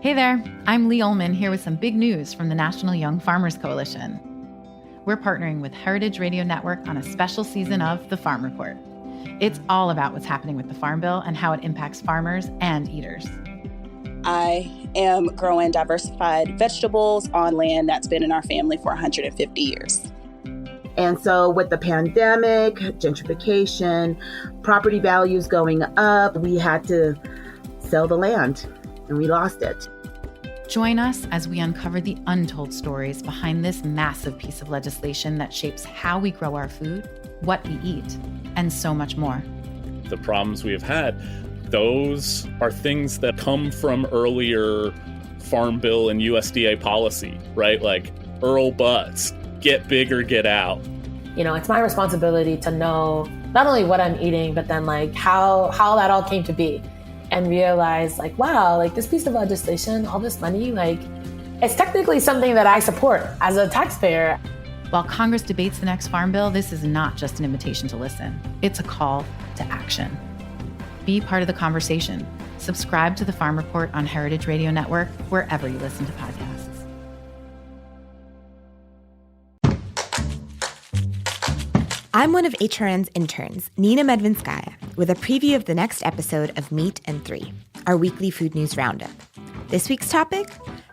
Hey there, I'm Lee Ullman here with some big news from the National Young Farmers Coalition. We're partnering with Heritage Radio Network on a special season of The Farm Report. It's all about what's happening with the Farm Bill and how it impacts farmers and eaters. I am growing diversified vegetables on land that's been in our family for 150 years. And so with the pandemic, gentrification, property values going up, we had to sell the land and we lost it. Join us as we uncover the untold stories behind this massive piece of legislation that shapes how we grow our food, what we eat, and so much more. The problems we have had, those are things that come from earlier Farm Bill and USDA policy, right? Like Earl Butz, get big or get out. You know, it's my responsibility to know not only what I'm eating, but then like how that all came to be. And realize like, wow, like this piece of legislation, all this money, like it's technically something that I support as a taxpayer. While Congress debates the next Farm Bill, this is not just an invitation to listen. It's a call to action. Be part of the conversation. Subscribe to the Farm Report on Heritage Radio Network, wherever you listen to podcasts. I'm one of HRN's interns, Nina Medvinskaya, with a preview of the next episode of Meat and Three, our weekly food news roundup. This week's topic,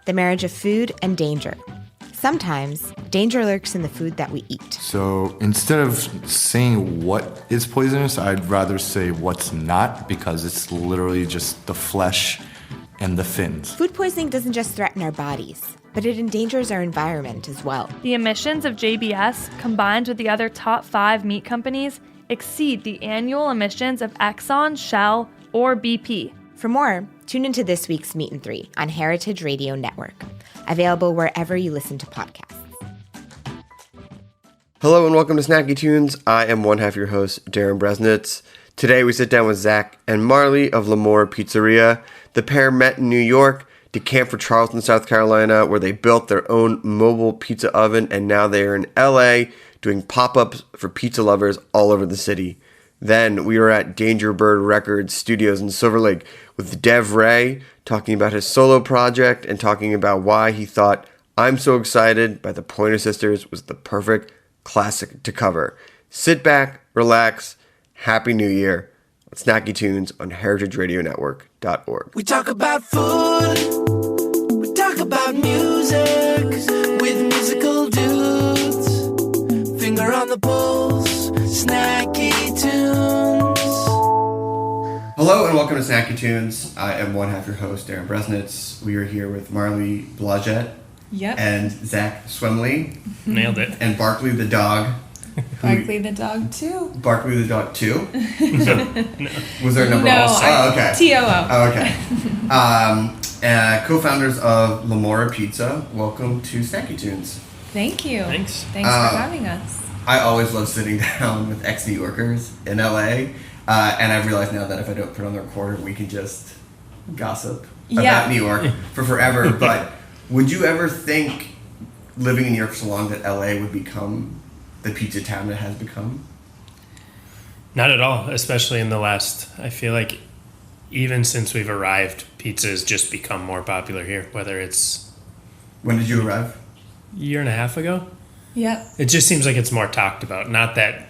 the marriage of food and danger. Sometimes, danger lurks in the food that we eat. So instead of saying what is poisonous, I'd rather say what's not, because it's literally just the flesh and the fins. Food poisoning doesn't just threaten our bodies, but it endangers our environment as well. The emissions of JBS, combined with the other top 5 meat companies, exceed the annual emissions of Exxon, Shell, or BP. For more, tune into this week's Meat and Three on Heritage Radio Network, available wherever you listen to podcasts. Hello and welcome to Snacky Tunes. I am one half your host, Darren Bresnitz. Today we sit down with Zach and Marley of L'Amour Pizzeria. The pair met in New York, decamped for Charleston, South Carolina, where they built their own mobile pizza oven, and now they are in LA doing pop-ups for pizza lovers all over the city. Then we were at Danger Bird Records Studios in Silver Lake with Dev Ray talking about his solo project and talking about why he thought I'm So Excited by the Pointer Sisters was the perfect classic to cover. Sit back, relax, Happy New Year. Snacky Tunes on heritageradionetwork.org. We talk about food, we talk about music with musical dudes. Finger on the pulse, Snacky Tunes. Hello and welcome to Snacky Tunes. I am one half your host, Darren Bresnitz. We are here with Marley Blodgett and Zach Swemley. Nailed it. And Barkley the dog. Barkley the dog too. Barkley the dog too? Was there a number? No, okay. T-O-O. Oh, okay. Co-founders of L'Amour Pizza. Welcome to Snacky Tunes. Thank you. Thanks for having us. I always love sitting down with ex-New Yorkers in LA. And I've realized now that if I don't put on the recorder, we can just gossip about New York for forever. But would you ever think, living in New York for so long, that LA would become the pizza town it has become? Not at all, especially in the last, I feel like even since we've arrived, pizza has just become more popular here, whether it's... When did you arrive? A year and a half ago? Yeah. It just seems like it's more talked about. Not that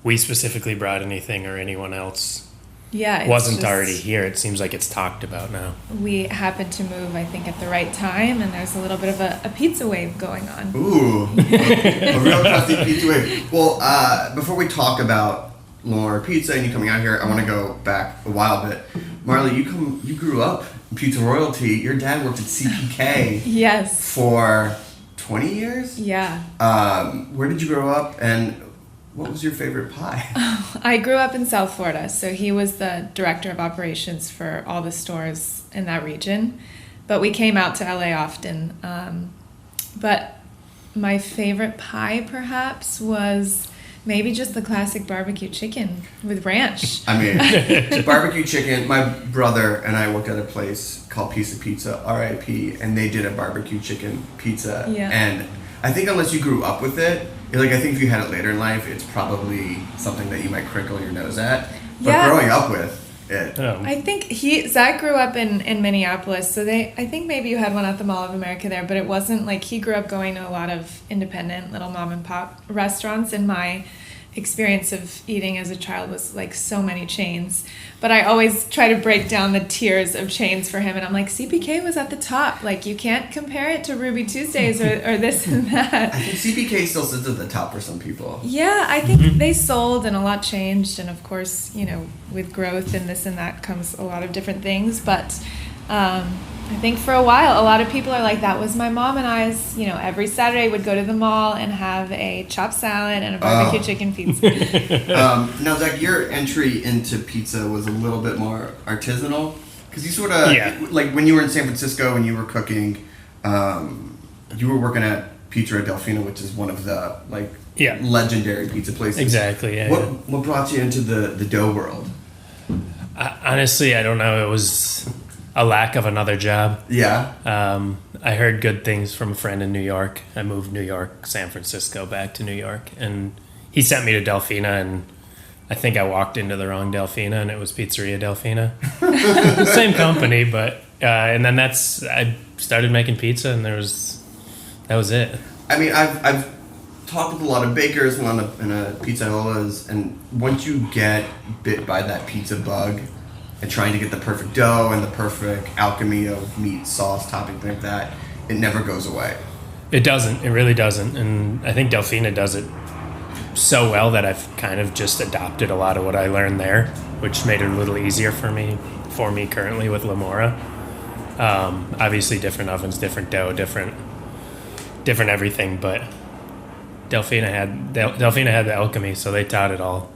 we specifically brought anything or anyone else wasn't already here. It seems like it's talked about now. We happened to move, I think, at the right time, and there's a little bit of a pizza wave going on. Ooh, a real crusty pizza wave. Well, before we talk about L'Amour Pizza and you coming out here, I want to go back a while bit. Marley, you grew up in pizza royalty. Your dad worked at CPK. Yes. For 20 years? Yeah. Where did you grow up, and what was your favorite pie? I grew up in South Florida, so he was the director of operations for all the stores in that region. But we came out to LA often. But my favorite pie, perhaps, was maybe just the classic barbecue chicken with ranch. I mean, barbecue chicken. My brother and I worked at a place called Piece of Pizza, R.I.P., and they did a barbecue chicken pizza. Yeah. And I think unless you grew up with it, I think if you had it later in life, it's probably something that you might crinkle your nose at. But growing up with, it. I think Zach grew up in Minneapolis, so I think maybe you had one at the Mall of America there, but it wasn't like he grew up going to a lot of independent little mom and pop restaurants, and my experience of eating as a child was like so many chains. But I always try to break down the tiers of chains for him, and I'm like, CPK was at the top. Like, you can't compare it to Ruby Tuesdays or this and that. I think CPK still sits at the top for some people. Yeah, I think they sold and a lot changed, and of course, you know, with growth and this and that comes a lot of different things. But I think for a while, a lot of people are like, that was my mom and I's, you know, every Saturday would go to the mall and have a chopped salad and a barbecue chicken pizza. Now, Zach, your entry into pizza was a little bit more artisanal, because you sort of, like when you were in San Francisco and you were cooking, you were working at Pizzeria Delfina, which is one of the legendary pizza places. Exactly. Yeah. What brought you into the dough world? Honestly, I don't know. It was a lack of another job. Yeah. I heard good things from a friend in New York. I moved New York, San Francisco, back to New York, and he sent me to Delfina, and I think I walked into the wrong Delfina, and it was Pizzeria Delfina. Same company, but and then I started making pizza, and that was it. I mean, I've talked with a lot of bakers and pizzaiolas, and once you get bit by that pizza bug and trying to get the perfect dough and the perfect alchemy of meat, sauce, topping, things like that, it never goes away. It doesn't. It really doesn't. And I think Delfina does it so well that I've kind of just adopted a lot of what I learned there, which made it a little easier for me currently with Lamora. Obviously different ovens, different dough, different everything, but Delfina had the alchemy, so they taught it all.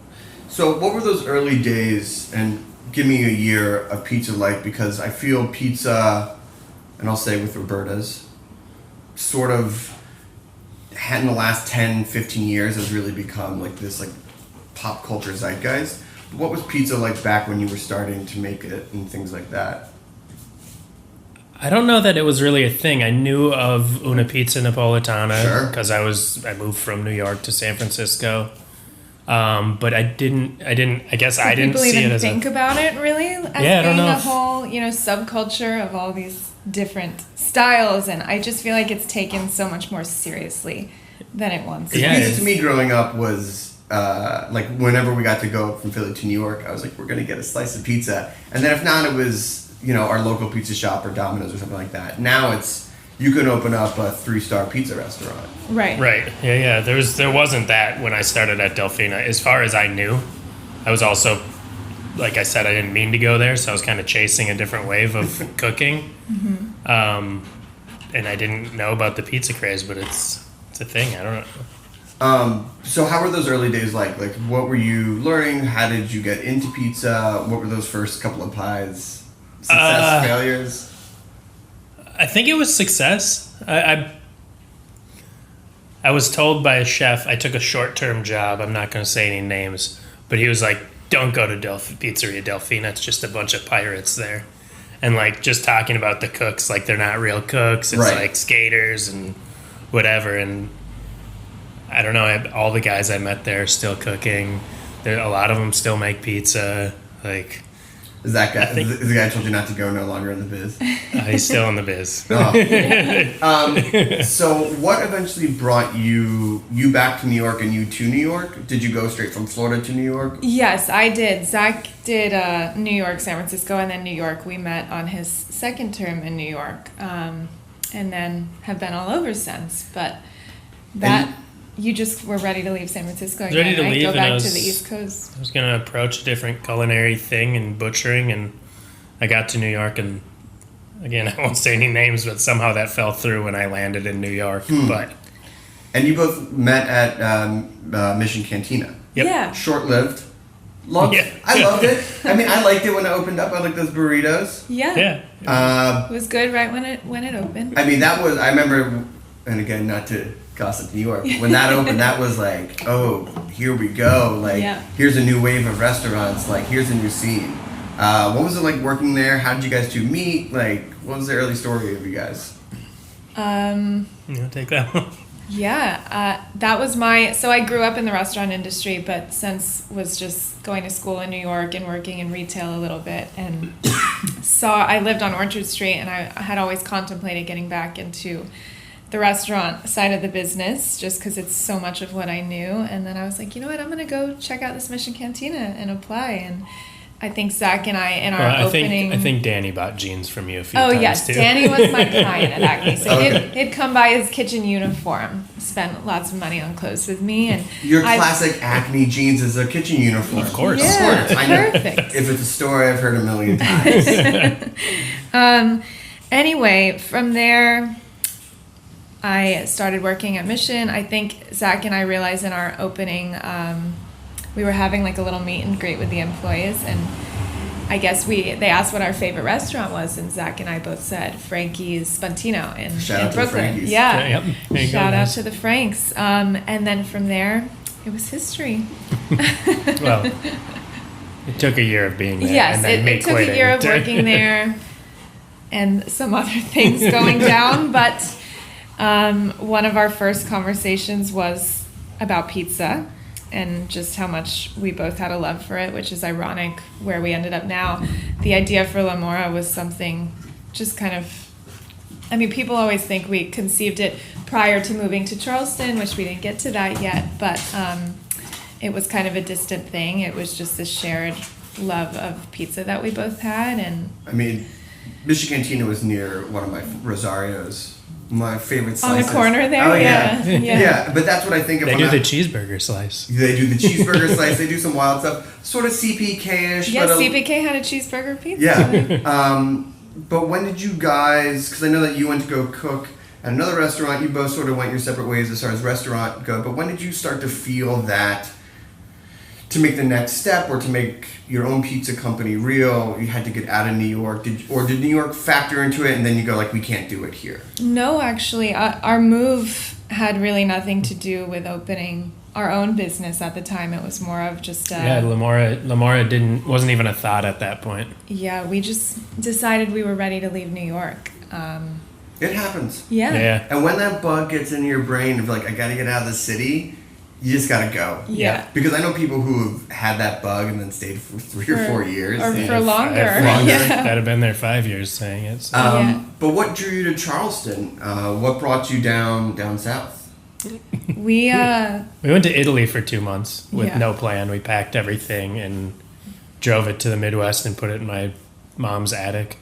So what were those early days, and give me a year of pizza like, because I feel pizza, and I'll say with Roberta's, sort of in the last 10, 15 years has really become like this like pop culture zeitgeist. What was pizza like back when you were starting to make it and things like that? I don't know that it was really a thing. I knew of Una Pizza Napolitana because I moved from New York to San Francisco. But I didn't I guess I didn't see it as think about it really as being a whole, you know, subculture of all these different styles, and I just feel like it's taken so much more seriously than it once. Yeah, pizza to me growing up was like whenever we got to go from Philly to New York, I was like, we're gonna get a slice of pizza, and then if not, it was, you know, our local pizza shop or Domino's or something like that. Now it's you can open up a 3-star pizza restaurant. Right. Yeah. There wasn't that when I started at Delfina. As far as I knew, I was also, like I said, I didn't mean to go there, so I was kind of chasing a different wave of cooking. And I didn't know about the pizza craze, but it's a thing. I don't know. So how were those early days like? Like, what were you learning? How did you get into pizza? What were those first couple of pies? Success, failures? I think it was success. I was told by a chef, I took a short-term job, I'm not going to say any names, but he was like, don't go to Pizzeria Delfina, it's just a bunch of pirates there. And like just talking about the cooks, like they're not real cooks, it's like skaters and whatever. And I don't know, all the guys I met there are still cooking. A lot of them still make pizza. Like, is that guy? Is the guy told you not to go no longer in the biz? He's still in the biz. So what eventually brought you back to New York and you to New York? Did you go straight from Florida to New York? Yes, I did. Zach did New York, San Francisco, and then New York. We met on his second term in New York, and then have been all over since. But you just were ready to leave San Francisco again, ready to right? leave, Go back and to the East Coast. I was going to approach a different culinary thing in butchering, and I got to New York, and again, I won't say any names, but somehow that fell through when I landed in New York. And you both met at Mission Cantina. Yep. Yeah. Short-lived. I loved it. I mean, I liked it when it opened up. I liked those burritos. Yeah. It was good right when it opened. I mean, I remember, and again, not to gossip New York, when that opened, that was like, oh, here we go. Like, here's a new wave of restaurants. Like, here's a new scene. What was it like working there? How did you guys two meet? Like, what was the early story of you guys? Take that one. Yeah, that was so I grew up in the restaurant industry, but since was just going to school in New York and working in retail a little bit, and I lived on Orchard Street, and I had always contemplated getting back into the restaurant side of the business just because it's so much of what I knew. And then I was like, you know what, I'm going to go check out this Mission Cantina and apply. And I think Zach and I in our opening... I think Danny bought jeans from you a few times, yes, too. Danny was my client at Acme. So he'd come by his kitchen uniform, spent lots of money on clothes with me. And your classic Acme jeans is a kitchen uniform. Of course. Yeah, of course. I know. Perfect. If it's a story I've heard a million times. Anyway, from there... I started working at Mission. I think Zach and I realized in our opening, we were having like a little meet and greet with the employees, and I guess they asked what our favorite restaurant was, and Zach and I both said Frankie's Spuntino in Brooklyn. Yeah, shout out to the Franks. And then from there, it was history. Well, it took a year of being there. Yes, and then it took a year of working there, and some other things going down, but. One of our first conversations was about pizza and just how much we both had a love for it, which is ironic where we ended up now. The idea for La Mora was something just kind of, I mean, people always think we conceived it prior to moving to Charleston, which we didn't get to that yet, but it was kind of a distant thing. It was just this shared love of pizza that we both had. And I mean, Mission Cantina was near one of my Rosario's. My favorite slices. On the corner there? Oh, yeah, but that's what I think of. They do the cheeseburger slice. They do the cheeseburger slice. They do some wild stuff. Sort of CPK-ish. Yeah, CPK had a cheeseburger pizza. Yeah. But when did you guys, because I know that you went to go cook at another restaurant, you both sort of went your separate ways as far as restaurant go, but when did you start to feel that to make the next step or to make your own pizza company real, you had to get out of New York? Did New York factor into it and then you go like, we can't do it here? No, actually. Our move had really nothing to do with opening our own business at the time. It was more of just... La Mora wasn't even a thought at that point. Yeah, we just decided we were ready to leave New York. It happens. Yeah. And when that bug gets in your brain of like, I got to get out of the city... You just gotta go. Yeah. Because I know people who have had that bug and then stayed for 3 or 4 years. Or for longer. That have been there 5 years saying it. So. But what drew you to Charleston? What brought you down south? We went to Italy for 2 months with no plan. We packed everything and drove it to the Midwest and put it in my mom's attic.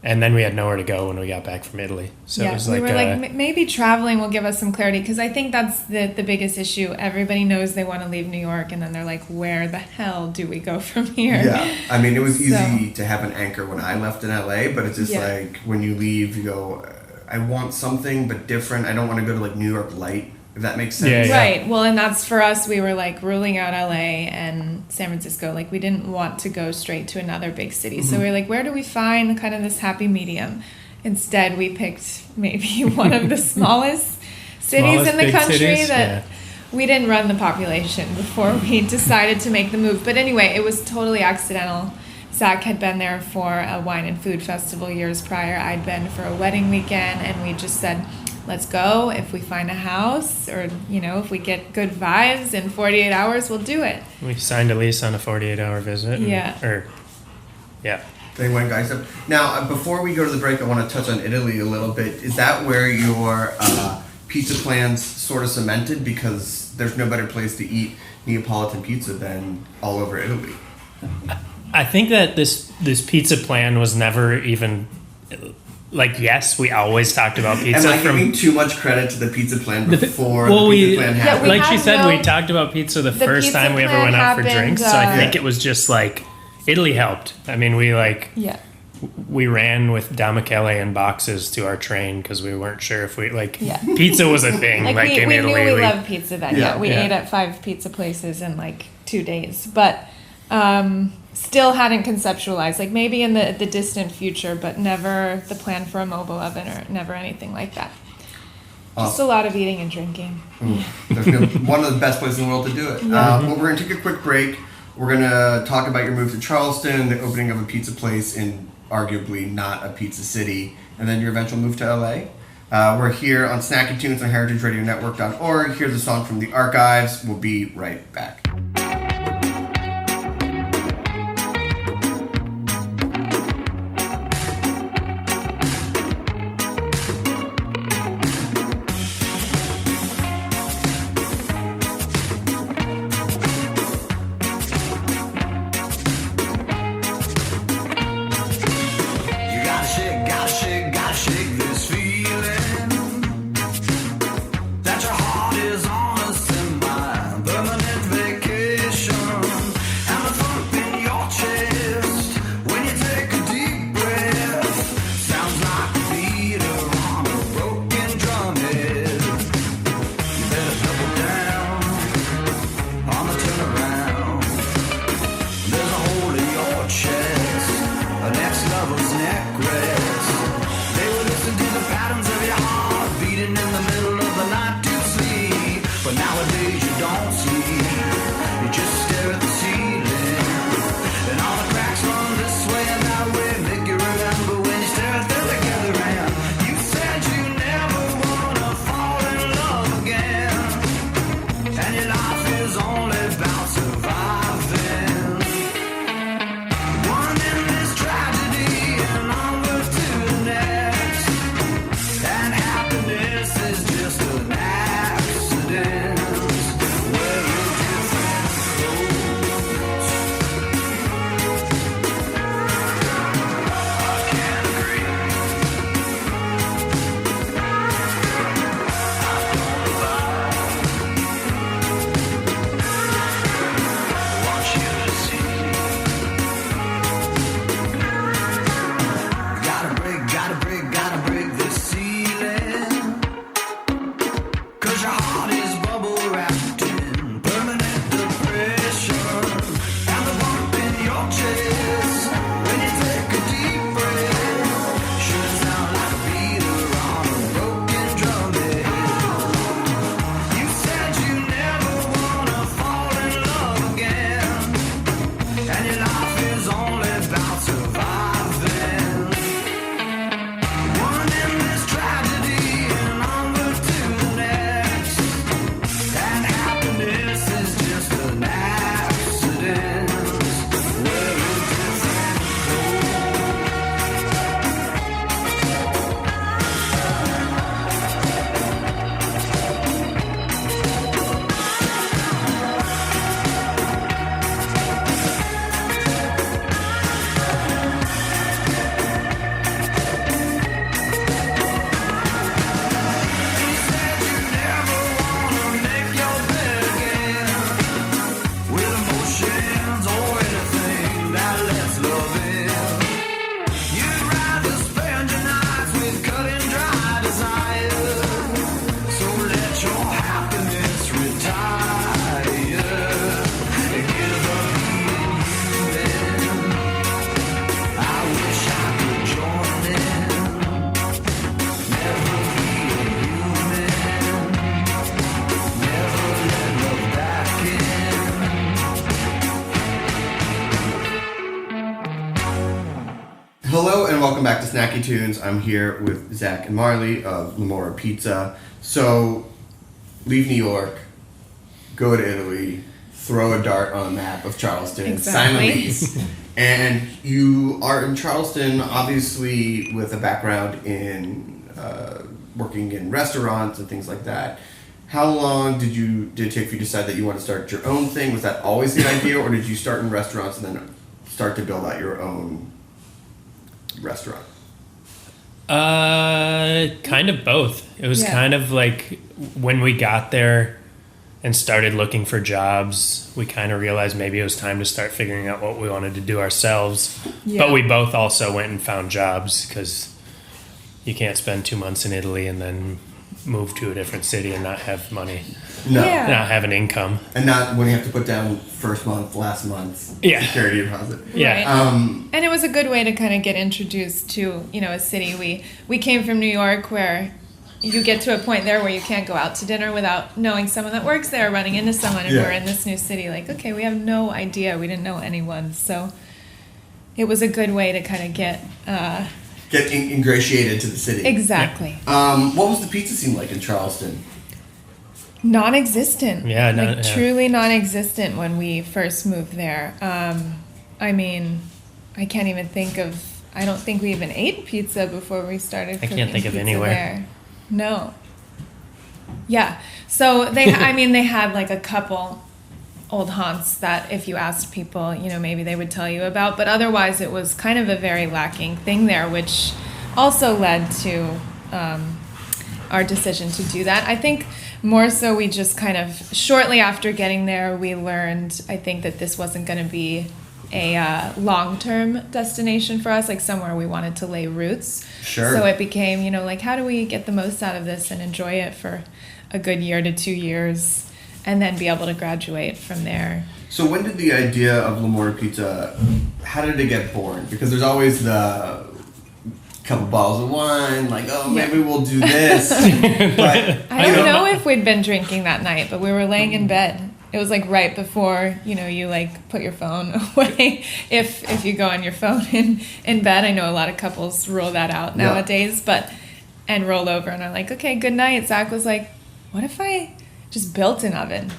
And then we had nowhere to go when we got back from Italy. So it was we were like, maybe traveling will give us some clarity, because I think that's the biggest issue. Everybody knows they want to leave New York, and then they're like, where the hell do we go from here? Yeah, I mean, it was easy to have an anchor when I left in LA, but it's just like when you leave, you go, I want something but different. I don't want to go to like New York Light, if that makes sense. Yeah. Right. Well, and that's for us. We were like ruling out LA and San Francisco. Like we didn't want to go straight to another big city. Mm-hmm. So we were like, where do we find kind of this happy medium? Instead, we picked maybe one of the smallest cities in the country that we didn't run the population before we decided to make the move. But anyway, it was totally accidental. Zach had been there for a wine and food festival years prior. I'd been for a wedding weekend, and we just said, let's go. If we find a house or, if we get good vibes in 48 hours, we'll do it. We signed a lease on a 48-hour visit. They went, guys. Now, before we go to the break, I want to touch on Italy a little bit. Is that where your pizza plans sort of cemented? Because there's no better place to eat Neapolitan pizza than all over Italy. I think that this pizza plan was never even... Like, yes, we always talked about pizza. Am I giving too much credit to the pizza plan before the pizza plan happened? Like she said, we talked about pizza the first time we ever went out for drinks. So I think it was just like, Italy helped. I mean, we ran with Da Michele in boxes to our train because we weren't sure if pizza was a thing. in Italy. We knew we loved pizza then. Yeah, we ate at 5 pizza places in 2 days. But... still hadn't conceptualized, like maybe in the distant future, but never the plan for a mobile oven or never anything like that. Just a lot of eating and drinking. There's one of the best places in the world to do it. Well, we're going to take a quick break. We're going to talk about your move to Charleston, the opening of a pizza place in arguably not a pizza city, and then your eventual move to LA. We're here on Snacky Tunes on heritageradionetwork.org. Here's a song from the archives. We'll be right back. Hello and welcome back to Snacky Tunes. I'm here with Zach and Marley of Lamora Pizza. So, leave New York, go to Italy, throw a dart on a map of Charleston, sign a lease, and you are in Charleston, obviously with a background in working in restaurants and things like that. How long did it take for you to decide that you want to start your own thing? Was that always the idea, or did you start in restaurants and then start to build out your own restaurant? Kind of both. It was kind of like when we got there and started looking for jobs, we kind of realized maybe it was time to start figuring out what we wanted to do ourselves. Yeah. But we both also went and found jobs because you can't spend 2 months in Italy and then move to a different city and not have money. No. Yeah. Not have an income. And not when you have to put down first month, last month, security deposit. Yeah. Right. And it was a good way to kind of get introduced to, a city. We came from New York where you get to a point there where you can't go out to dinner without knowing someone that works there, running into someone, and we're in this new city. Like, okay, we have no idea. We didn't know anyone. So it was a good way to kind of get get ingratiated to the city. Exactly. What was the pizza scene like in Charleston? Non-existent. Yeah, truly non-existent when we first moved there. I mean, I can't even think of. I don't think we even ate pizza before we started cooking. I can't think of pizza anywhere. There. No. Yeah. So they had like a couple old haunts that if you asked people, maybe they would tell you about, but otherwise it was kind of a very lacking thing there, which also led to our decision to do that. I think more so we just kind of, shortly after getting there, we learned, I think, that this wasn't going to be a long-term destination for us, like somewhere we wanted to lay roots. Sure. So it became, like, how do we get the most out of this and enjoy it for a good year to 2 years and then be able to graduate from there? So when did the idea of Lamora Pizza, how did it get born? Because there's always the couple bottles of wine, like, oh, maybe we'll do this. But I don't know if we'd been drinking that night, but we were laying in bed. It was like right before, you like put your phone away. If you go on your phone in bed, I know a lot of couples rule that out nowadays, and roll over and are like, okay, good night. Zach was like, what if I just built an oven?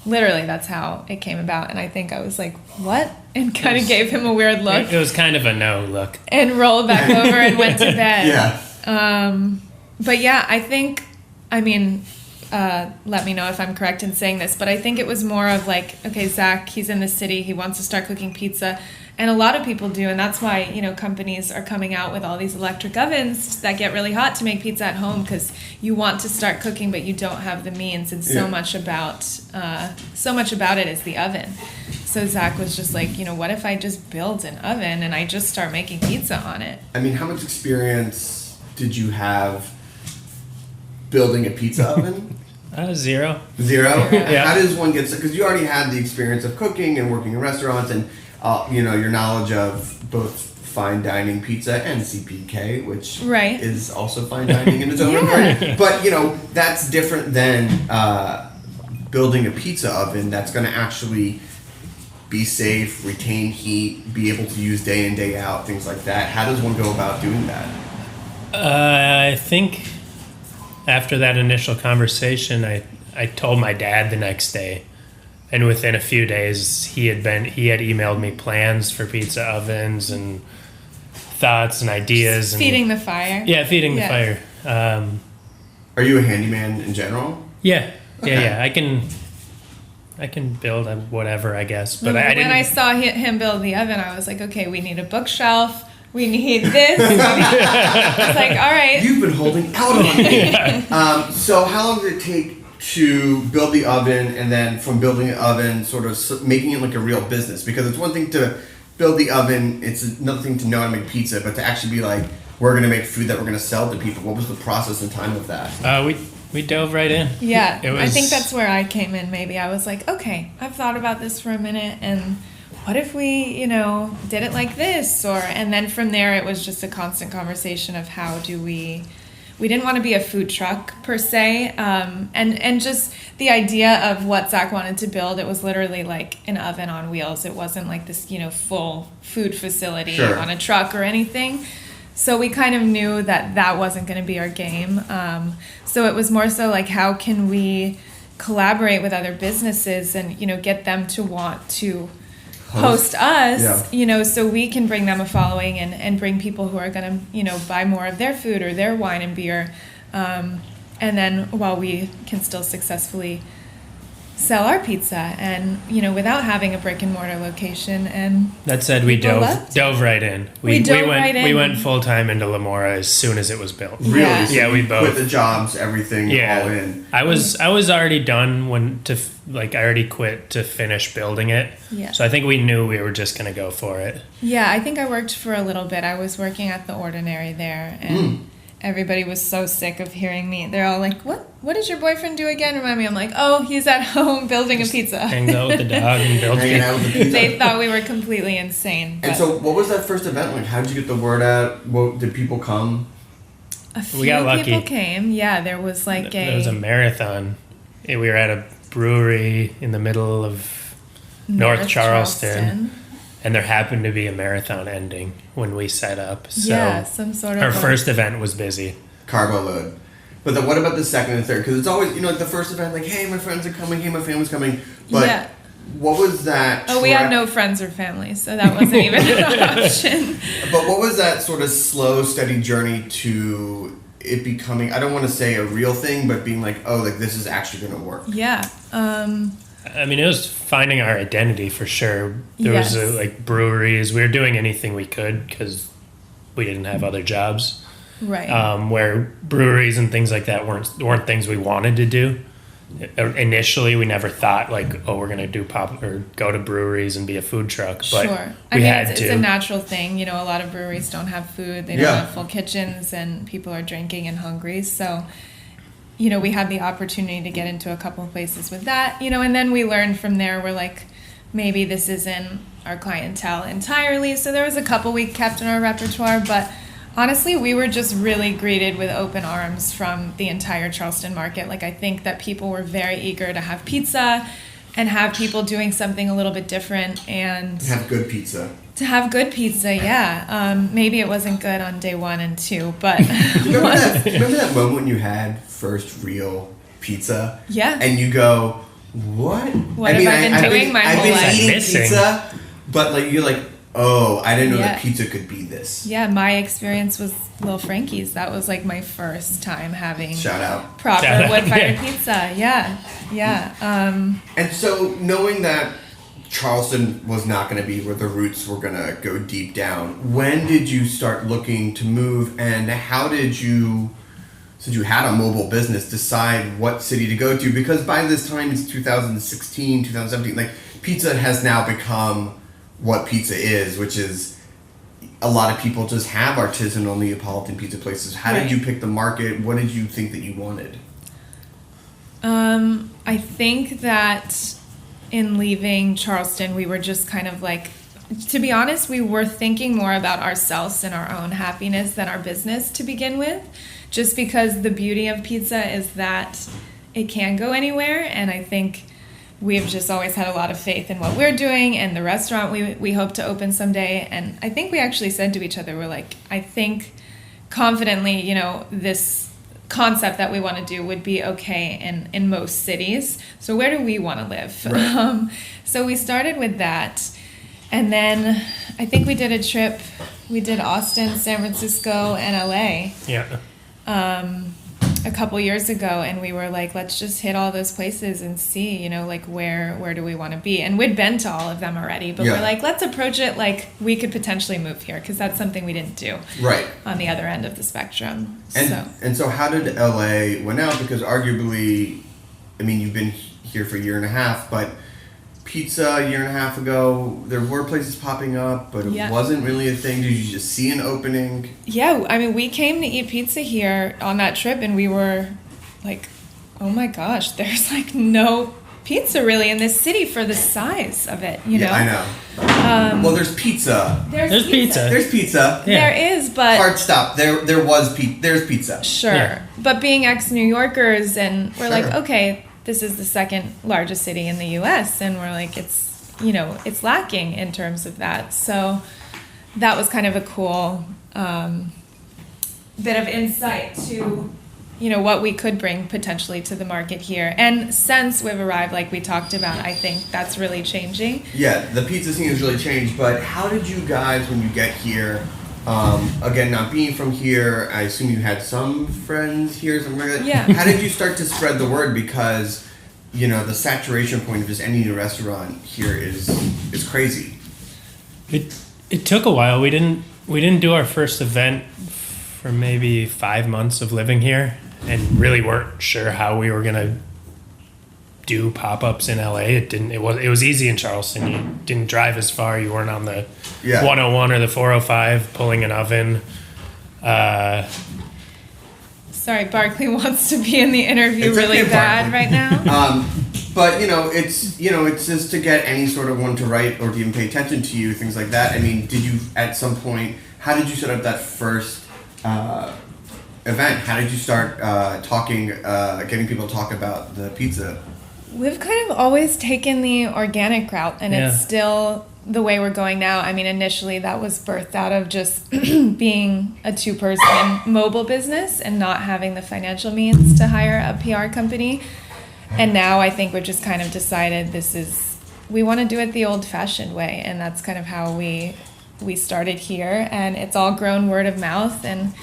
Literally, that's how it came about. And I think I was like, what? And kind of gave him a weird look. It was kind of a no look. And rolled back over and went to bed. Yeah. But yeah, I think, let me know if I'm correct in saying this, but I think it was more of like, okay, Zach, he's in the city, he wants to start cooking pizza, and a lot of people do, and that's why, companies are coming out with all these electric ovens that get really hot to make pizza at home, because you want to start cooking, but you don't have the means, and so much about it is the oven. So Zach was just like, what if I just build an oven and I just start making pizza on it? I mean, how much experience did you have building a pizza oven? Zero. Yeah. How does one get, because you already had the experience of cooking and working in restaurants and, your knowledge of both fine dining pizza and CPK, which is also fine dining in its own right. But, that's different than building a pizza oven that's going to actually be safe, retain heat, be able to use day in, day out, things like that. How does one go about doing that? I think after that initial conversation, I told my dad the next day, and within a few days he had emailed me plans for pizza ovens and thoughts and ideas. Just feeding the fire. Yeah, feeding the fire. Are you a handyman in general? Yeah. I can build whatever, I guess. But I didn't. When I saw him build the oven, I was like, okay, we need a bookshelf. We need this. It's like, all right. You've been holding out on me. So how long did it take to build the oven, and then from building the oven, sort of making it like a real business? Because it's one thing to build the oven, it's another thing to know how to make pizza, but to actually be like, we're going to make food that we're going to sell to people. What was the process and time of that? We dove right in. Yeah, I think that's where I came in. Maybe I was like, okay, I've thought about this for a minute, and what if we, did it like this? And then from there, it was just a constant conversation of how do we didn't want to be a food truck per se. And just the idea of what Zach wanted to build, it was literally like an oven on wheels. It wasn't like this, full food facility on a truck or anything. So we kind of knew that wasn't going to be our game. So it was more so like, how can we collaborate with other businesses and, get them to want to host us, so we can bring them a following and bring people who are going to, buy more of their food or their wine and beer. And then while we can still successfully sell our pizza and, without having a brick and mortar location. And that said, we dove right in. We went full time into Lamora as soon as it was built. Really? Yeah, so we both quit the jobs, everything, all in. I was already done I already quit to finish building it. Yeah. So I think we knew we were just gonna go for it. Yeah, I think I worked for a little bit. I was working at the Ordinary there, and everybody was so sick of hearing me. They're all like, what does your boyfriend do again? Remind me. I'm like, oh, he's at home building a pizza. Hangs out with the dog and builds Hanging out with the pizza. They thought we were completely insane. And so what was that first event like? How did you get the word out? Did people come? A few We got lucky. people came. Yeah, there was like There was a marathon. We were at a brewery in the middle of North Charleston. and there happened to be a marathon ending when we set up. So yeah, some sort of our first event was busy. Carbo load. But then what about the second and third? Because it's always, like the first event, like, hey, my friends are coming, hey, my family's coming. But yeah. What was that? Oh, we had no friends or family, so that wasn't even an option. But what was that sort of slow, steady journey to it becoming, I don't want to say a real thing, but being like, oh, like this is actually going to work? Yeah. I mean, it was finding our identity for sure. There was like breweries. We were doing anything we could because we didn't have other jobs. Right. Where breweries and things like that weren't things we wanted to do. Initially, we never thought like, oh, we're gonna do pop or go to breweries and be a food truck. But sure. It's a natural thing. A lot of breweries don't have food. They don't have full kitchens, and people are drinking and hungry. So, we had the opportunity to get into a couple of places with that. And then we learned from there. We're like, maybe this isn't our clientele entirely. So there was a couple we kept in our repertoire, but honestly, we were just really greeted with open arms from the entire Charleston market. Like, I think that people were very eager to have pizza and have people doing something a little bit different and have good pizza. To have good pizza, yeah. Maybe it wasn't good on day 1 and 2, but remember that moment when you had first real pizza? Yeah. And you go, what? What have I been doing my whole life? I've been eating pizza, but like you're like, oh, I didn't know that pizza could be this. Yeah, my experience was Little Frankie's. That was like my first time having proper wood-fired pizza. Yeah. And so knowing that Charleston was not going to be where the roots were going to go deep down, when did you start looking to move, and how did you, since you had a mobile business, decide what city to go to? Because by this time, it's 2016, 2017, like pizza has now become what pizza is, which is a lot of people just have artisanal Neapolitan pizza places. How did you pick the market? What did you think that you wanted? I think that in leaving Charleston, we were just kind of like, to be honest, we were thinking more about ourselves and our own happiness than our business to begin with, just because the beauty of pizza is that it can go anywhere. And I think we've just always had a lot of faith in what we're doing and the restaurant we hope to open someday. And I think we actually said to each other, we're like, I think confidently, this concept that we want to do would be okay in most cities. So where do we want to live? Right. So we started with that. And then I think we did a trip. We did Austin, San Francisco, and LA. Yeah. A couple years ago, and we were like, let's just hit all those places and see, like where do we want to be? And we'd been to all of them already, but we're like, let's approach it like we could potentially move here, because that's something we didn't do on the other end of the spectrum. And so how did LA win out? Because arguably, I mean, you've been here for a year and a half, but pizza a year and a half ago, there were places popping up, but it wasn't really a thing. Did you just see an opening? Yeah, I mean, we came to eat pizza here on that trip, and we were like, oh my gosh, there's like no pizza really in this city for the size of it, you know? I know. Well, there's pizza. There's pizza. There's pizza. Yeah. There is, but... Hard stop. There's pizza. Sure. Yeah. But being ex-New Yorkers, and we're like, okay, this is the second largest city in the U.S., and we're like, it's lacking in terms of that. So that was kind of a cool bit of insight to, what we could bring potentially to the market here. And since we've arrived, like we talked about, I think that's really changing. Yeah, the pizza scene has really changed, but how did you guys, when you get here, again, not being from here, I assume you had some friends here, something like that. Yeah. How did you start to spread the word? Because, the saturation point of just any new restaurant here is crazy. It took a while. We didn't do our first event for maybe 5 months of living here, and really weren't sure how we were gonna do pop-ups in LA. It was easy in Charleston. You didn't drive as far. You weren't on the 101 or the 405 pulling an oven. Sorry, Barkley wants to be in the interview really bad right now. But it's just to get any sort of one to write or to even pay attention to you, things like that. I mean, did you at some point? How did you set up that first event? How did you start talking, getting people to talk about the pizza? We've kind of always taken the organic route, and it's still the way we're going now, I mean, initially that was birthed out of just being a 2-person mobile business and not having the financial means to hire a PR company. And now I think we've just kind of decided we want to do it the old-fashioned way, and that's kind of how we started here. And it's all grown word of mouth and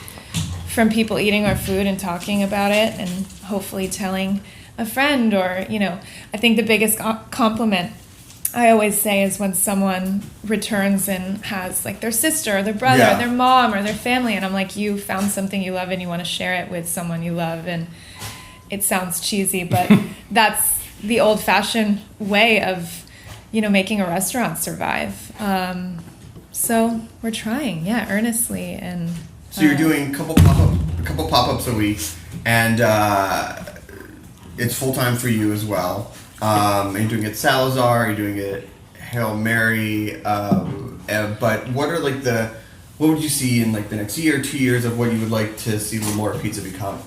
from people eating our food and talking about it and hopefully telling a friend or, I think the biggest compliment I always say is when someone returns and has like their sister or their brother or their mom or their family, and I'm like, you found something you love and you want to share it with someone you love. And it sounds cheesy, but that's the old-fashioned way of, making a restaurant survive. So we're trying, earnestly. And so you're doing a couple pop-ups a week, and it's full-time for you as well. Are you doing it Salazar? Are you doing it Hail Mary? But what are what would you see in the next year, 2 years of what you would like to see Lamore Pizza become?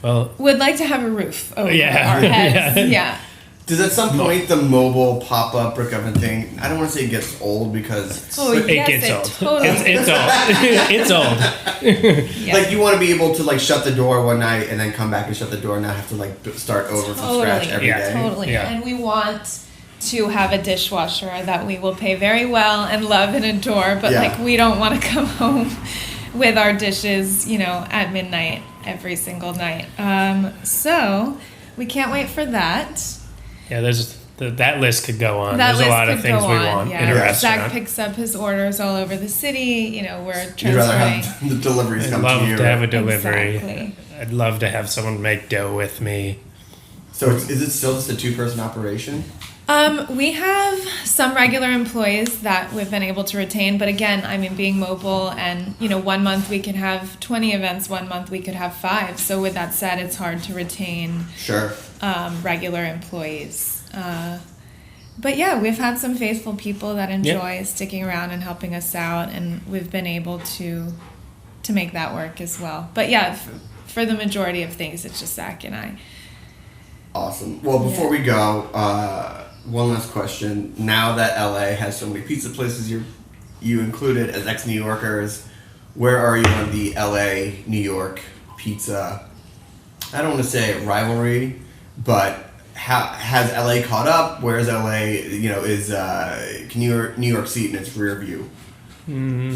Well, would like to have a roof over our heads. Yeah. Does at some point the mobile pop-up brick oven thing, I don't want to say it gets old because it gets old. Totally. It's old. Yeah. You want to be able to shut the door one night and then come back and shut the door and not have to start over from scratch every day. Totally. Yeah. And we want to have a dishwasher that we will pay very well and love and adore, but we don't want to come home with our dishes, at midnight every single night. So we can't wait for that. Yeah, that list could go on. There's a lot of things we want in a restaurant. Zach picks up his orders all over the city. We're transferring. You'd rather have the deliveries come to you. I'd love to have a delivery. Exactly. I'd love to have someone make dough with me. So is it still just a 2-person operation? We have some regular employees that we've been able to retain, but again, being mobile and, 1 month we can have 20 events, 1 month we could have 5. So with that said, it's hard to retain regular employees. But we've had some faithful people that enjoy sticking around and helping us out, and we've been able to make that work as well. But for the majority of things, it's just Zach and I. Awesome. Well, before we go, one last question. Now that LA has so many pizza places you included as ex-New Yorkers, where are you on the LA New York pizza? I don't want to say rivalry, but has LA caught up? Where is LA? Can New York see it in its rear view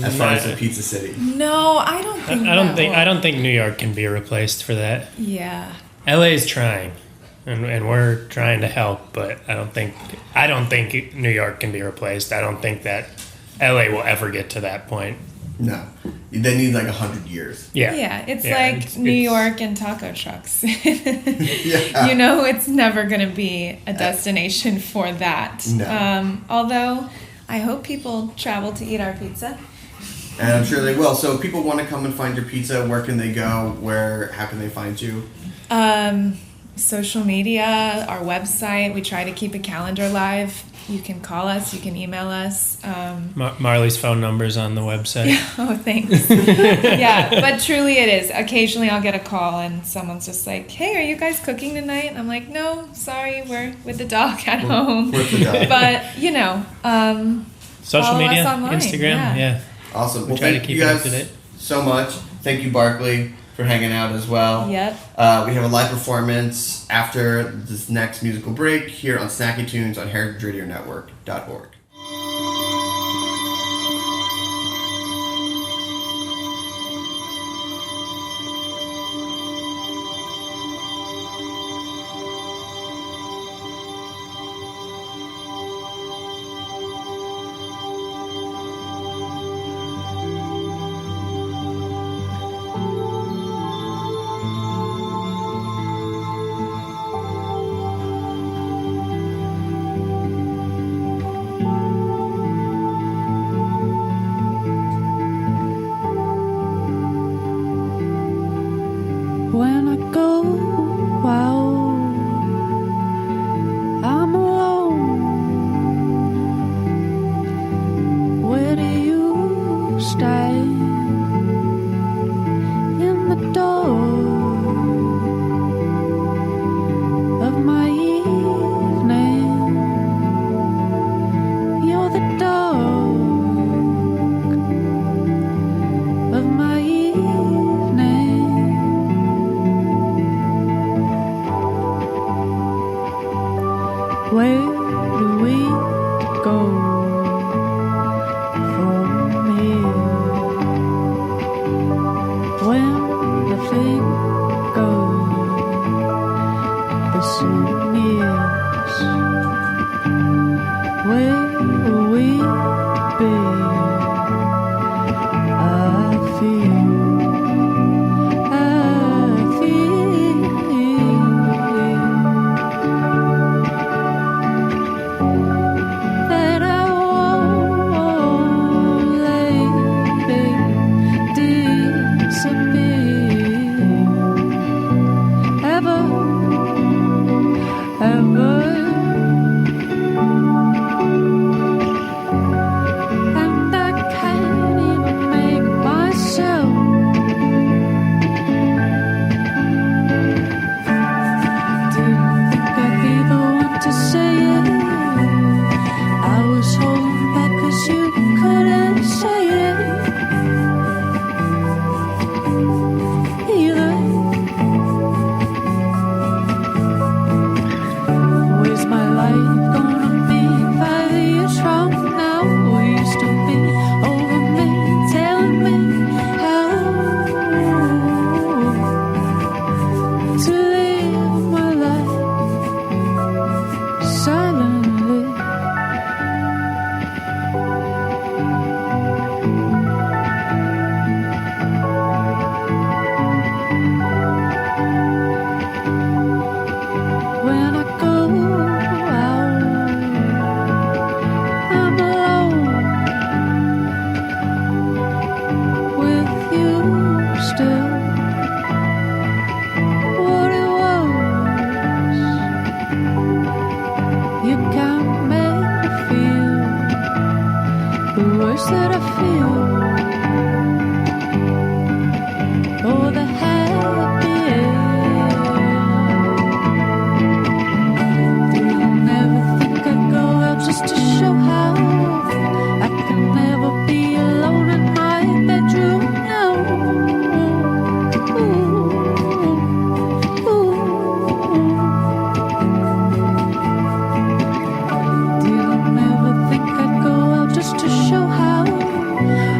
as far as the pizza city? No, I don't think. I don't think New York can be replaced for that. Yeah. LA is trying. And we're trying to help, but I don't think New York can be replaced. I don't think that LA will ever get to that point. No, they need 100 years. Yeah, it's New York and taco trucks. It's never going to be a destination for that. No. Although I hope people travel to eat our pizza. And I'm sure they will. So if people want to come and find your pizza, where can they go? How can they find you? Social media, our website. We try to keep a calendar live. You can call us. You can email us. Marley's phone number's on the website. Oh, thanks. But truly it is. Occasionally I'll get a call and someone's just like, hey, are you guys cooking tonight? And I'm like, no, sorry, we're with the dog at home. With the dog. But, social media, us online. Instagram, Awesome. We try to keep it up to date. So much. Thank you, Barkley, for hanging out as well. Yep. We have a live performance after this next musical break here on Snacky Tunes on heritageradionetwork.org. rush that I feel, oh, the happy didn't never think I'd go out just to show how I can never be alone in my bedroom now. Didn't never think I'd go out just to show how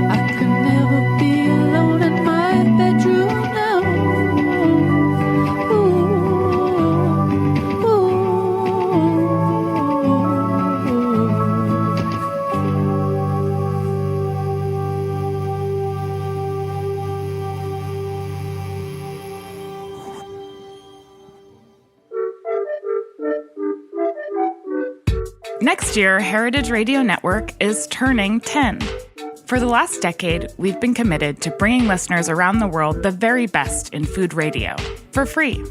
I can never be alone in my bedroom now. Next year, Heritage Radio Network is turning 10. For the last decade, we've been committed to bringing listeners around the world the very best in food radio, for free.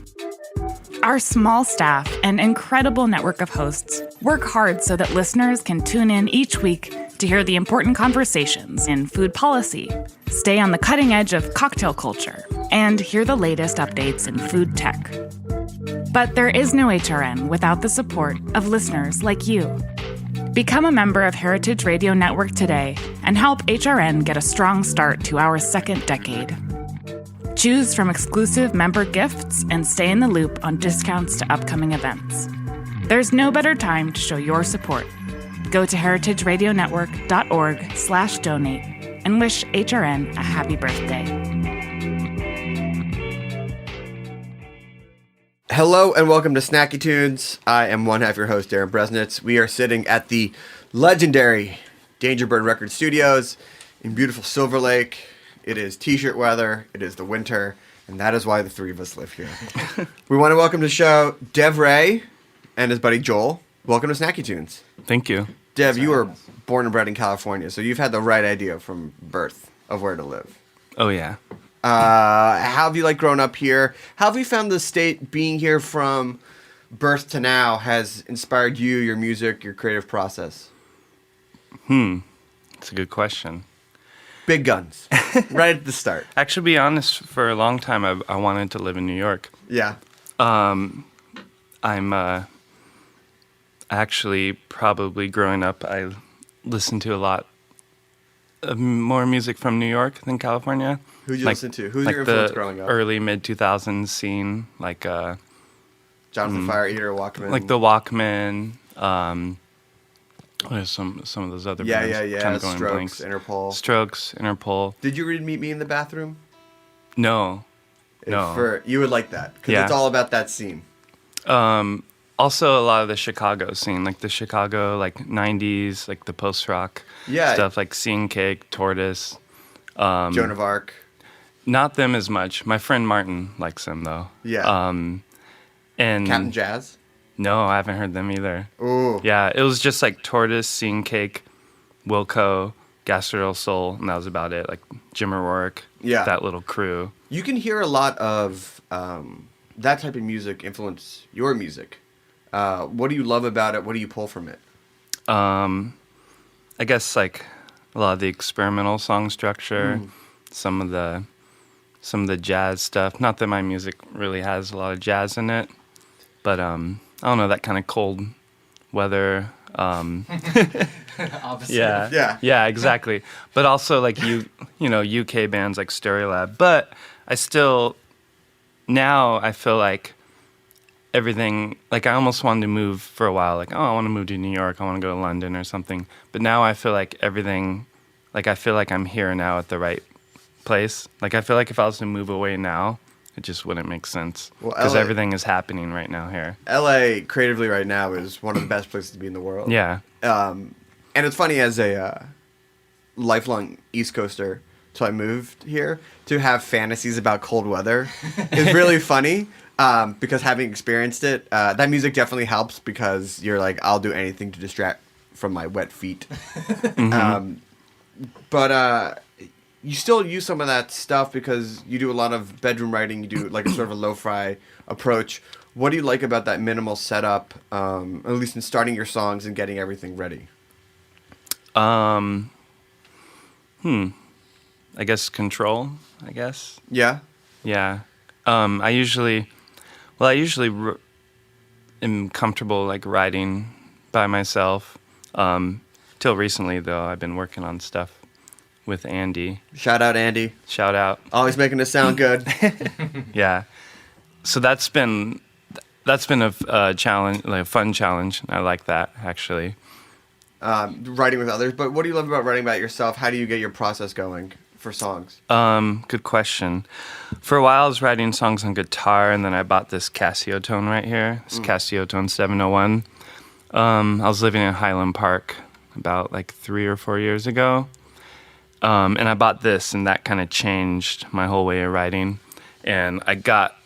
Our small staff and incredible network of hosts work hard so that listeners can tune in each week to hear the important conversations in food policy, stay on the cutting edge of cocktail culture, and hear the latest updates in food tech. But there is no HRN without the support of listeners like you. Become a member of Heritage Radio Network today and help HRN get a strong start to our second decade. Choose from exclusive member gifts and stay in the loop on discounts to upcoming events. There's no better time to show your support. Go to heritageradionetwork.org/donate and wish HRN a happy birthday. Hello and welcome to Snacky Tunes. I am one half your host, Darren Bresnitz. We are sitting at the legendary Danger Bird Record Studios in beautiful Silver Lake. It is t-shirt weather, it is the winter, and that is why the three of us live here. We want to welcome to the show Dev Ray and his buddy Joel. Welcome to Snacky Tunes. Thank you. Dev, you were born and bred in California, so you've had the right idea from birth of where to live. Oh, yeah. How have you grown up here? How have you found the state being here from birth to now has inspired you, your music, your creative process? That's a good question. Big guns. Right at the start. Actually, to be honest, for a long time, I wanted to live in New York. Yeah. I'm actually probably growing up, I listened to a lot of more music from New York than California. Who'd you listen to? Who's your influence growing up? Early mid-2000s scene, Jonathan Fire Eater, Walkman. Like the Walkman. There's some of those other bands. Yeah. Kind of going Strokes, blanks. Interpol. Interpol. Did you read Meet Me in the Bathroom? No. You would like that because it's all about that scene. Also, a lot of the Chicago scene, like the Chicago 90s, like the post-rock stuff, like Scene Cake, Tortoise. Joan of Arc. Not them as much. My friend Martin likes them, though. Yeah. And Captain Jazz? No, I haven't heard them either. Ooh. Yeah, it was just like Tortoise, Scene Cake, Wilco, Gastroil Soul, and that was about it. Like Jim O'Rourke, that little crew. You can hear a lot of that type of music influence your music. What do you love about it? What do you pull from it? I guess a lot of the experimental song structure, some of the jazz stuff. Not that my music really has a lot of jazz in it, but I don't know, that kind of cold weather. Opposite. Yeah, exactly. But also UK bands like Stereolab. But I still now I feel like everything, I almost wanted to move for a while, I want to move to New York, I want to go to London or something. But now I feel like everything, I feel like I'm here now at the right place. I feel like if I was to move away now, it just wouldn't make sense. Because everything is happening right now here. LA, creatively right now, is one of the best places to be in the world. Yeah. And it's funny, as a lifelong East Coaster, so I moved here, to have fantasies about cold weather is really funny. Because having experienced it, that music definitely helps because you're I'll do anything to distract from my wet feet. But you still use some of that stuff because you do a lot of bedroom writing. You do a sort of a lo-fi approach. What do you like about that minimal setup, at least in starting your songs and getting everything ready? I I guess control, I guess. Yeah? Yeah. I usually am comfortable like writing by myself. Till recently, though, I've been working on stuff with Andy. Shout out, Andy. Shout out. Always making us sound good. Yeah. So that's been a challenge, like a fun challenge. I like that, actually. Writing with others, but what do you love about writing about yourself? How do you get your process going for songs? Good question. For a while, I was writing songs on guitar, and then I bought this Casio tone right here. This Casio tone 701. I was living in Highland Park about like 3 or 4 years ago, and I bought this, and that kind of changed my whole way of writing. And I got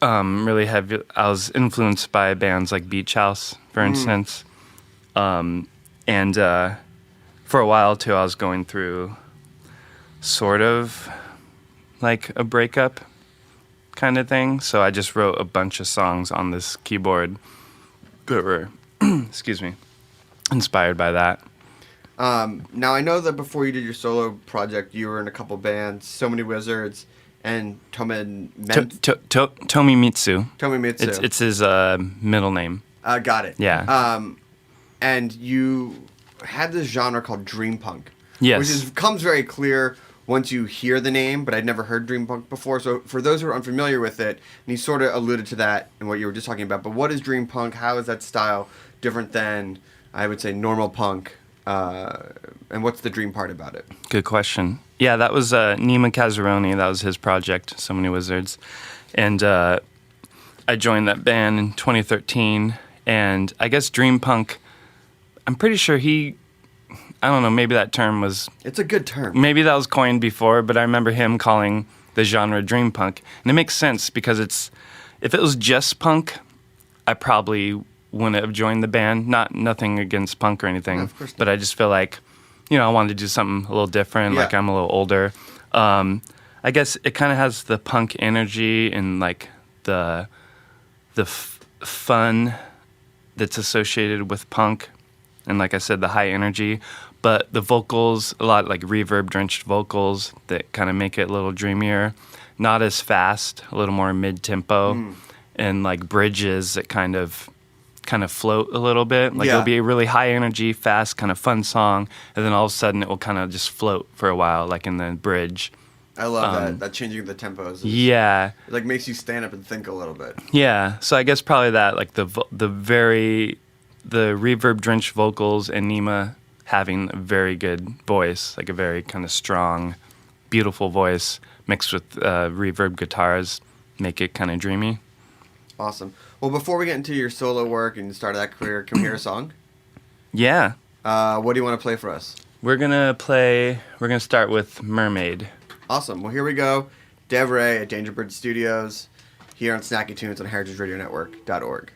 really heavy. I was influenced by bands like Beach House, for instance. And for a while, too, I was going through sort of like a breakup kind of thing. So I just wrote a bunch of songs on this keyboard that were, excuse me, inspired by that. Now, I know that before you did your solo project, you were in a couple bands, So Many Wizards and Tomimitsu. Tomimitsu. It's his middle name. Got it. Yeah. And you had this genre called dream punk. Yes. Which comes very clear once you hear the name, but I'd never heard dream punk before. So for those who are unfamiliar with it, and you sort of alluded to that in what you were just talking about, but what is dream punk? How is that style different than, I would say, normal punk? And what's the dream part about it? Good question. Yeah, that was Nima Kazzaroni. That was his project, So Many Wizards. And I joined that band in 2013. And I guess dream punk, I'm pretty sure I don't know, maybe that term was... It's a good term. Maybe that was coined before, but I remember him calling the genre dream punk. And it makes sense because if it was just punk, I probably wouldn't have joined the band. Nothing against punk or anything, No, of course not. but I just feel like, I wanted to do something a little different, like I'm a little older. I guess it kind of has the punk energy and like the fun that's associated with punk. And like I said, the high energy, but the vocals, a lot like reverb-drenched vocals that kind of make it a little dreamier, not as fast, a little more mid-tempo, and like bridges that kind of float a little bit. Like it'll be a really high energy, fast, kind of fun song, and then all of a sudden it will kind of just float for a while, like in the bridge. I love that changing the tempos. Yeah. It like makes you stand up and think a little bit. Yeah, so I guess probably that, like the reverb-drenched vocals and Nima having a very good voice, like a very kind of strong, beautiful voice mixed with reverb guitars, make it kind of dreamy. Awesome. Well, before we get into your solo work and start that career, can we hear a song? Yeah. What do you want to play for us? We're gonna start with Mermaid. Awesome. Well, here we go. Dev Ray at Dangerbird Studios here on Snacky Tunes on heritageradionetwork.org.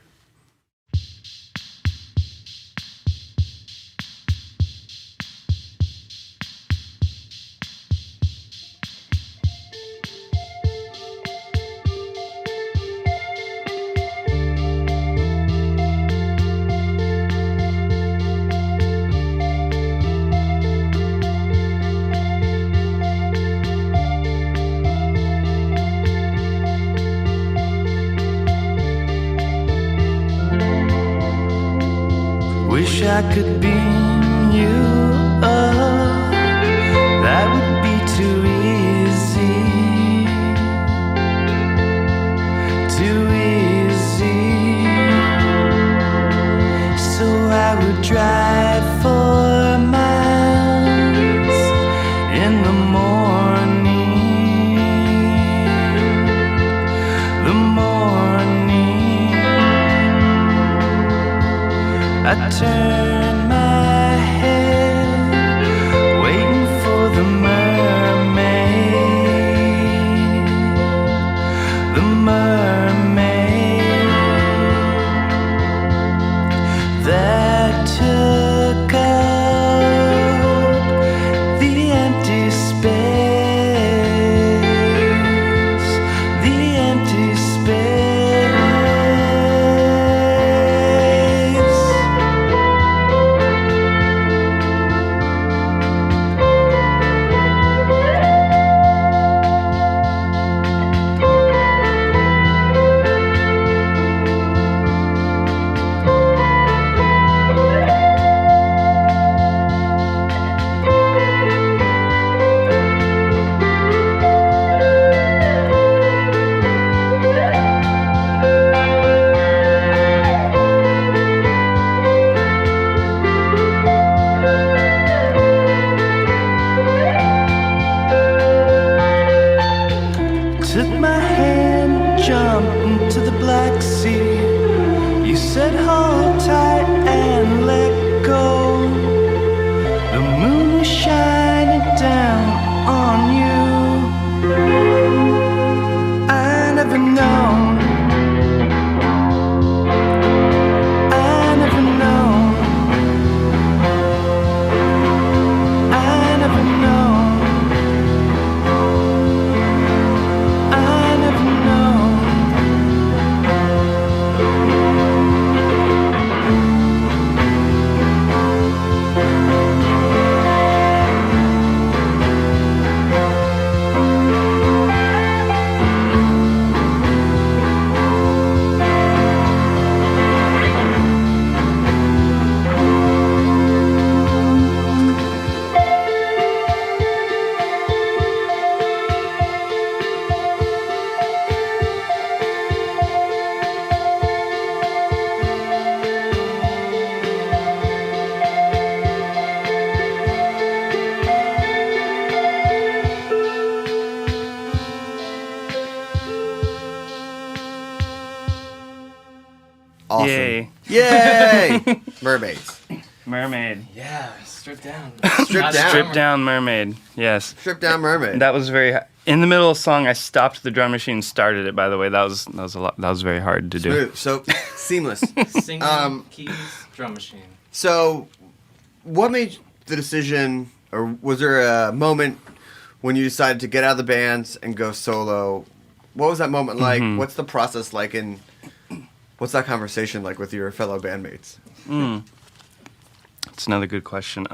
Wish I could beam you up. That would be too easy. Too easy. So I would drive for miles in the morning. The morning. I turn my Yay! Mermaids. Mermaid. Yeah, stripped down. Stripped down. Stripped down mermaid. Yes. Stripped down mermaid. That was very. In the middle of the song, I stopped the drum machine, started it. By the way, that was a lot. That was very hard to do. Smooth. So seamless. Singing, keys, drum machine. So, what made the decision, or was there a moment when you decided to get out of the bands and go solo? What was that moment like? Mm-hmm. What's the process like, and what's that conversation like with your fellow bandmates? That's another good question.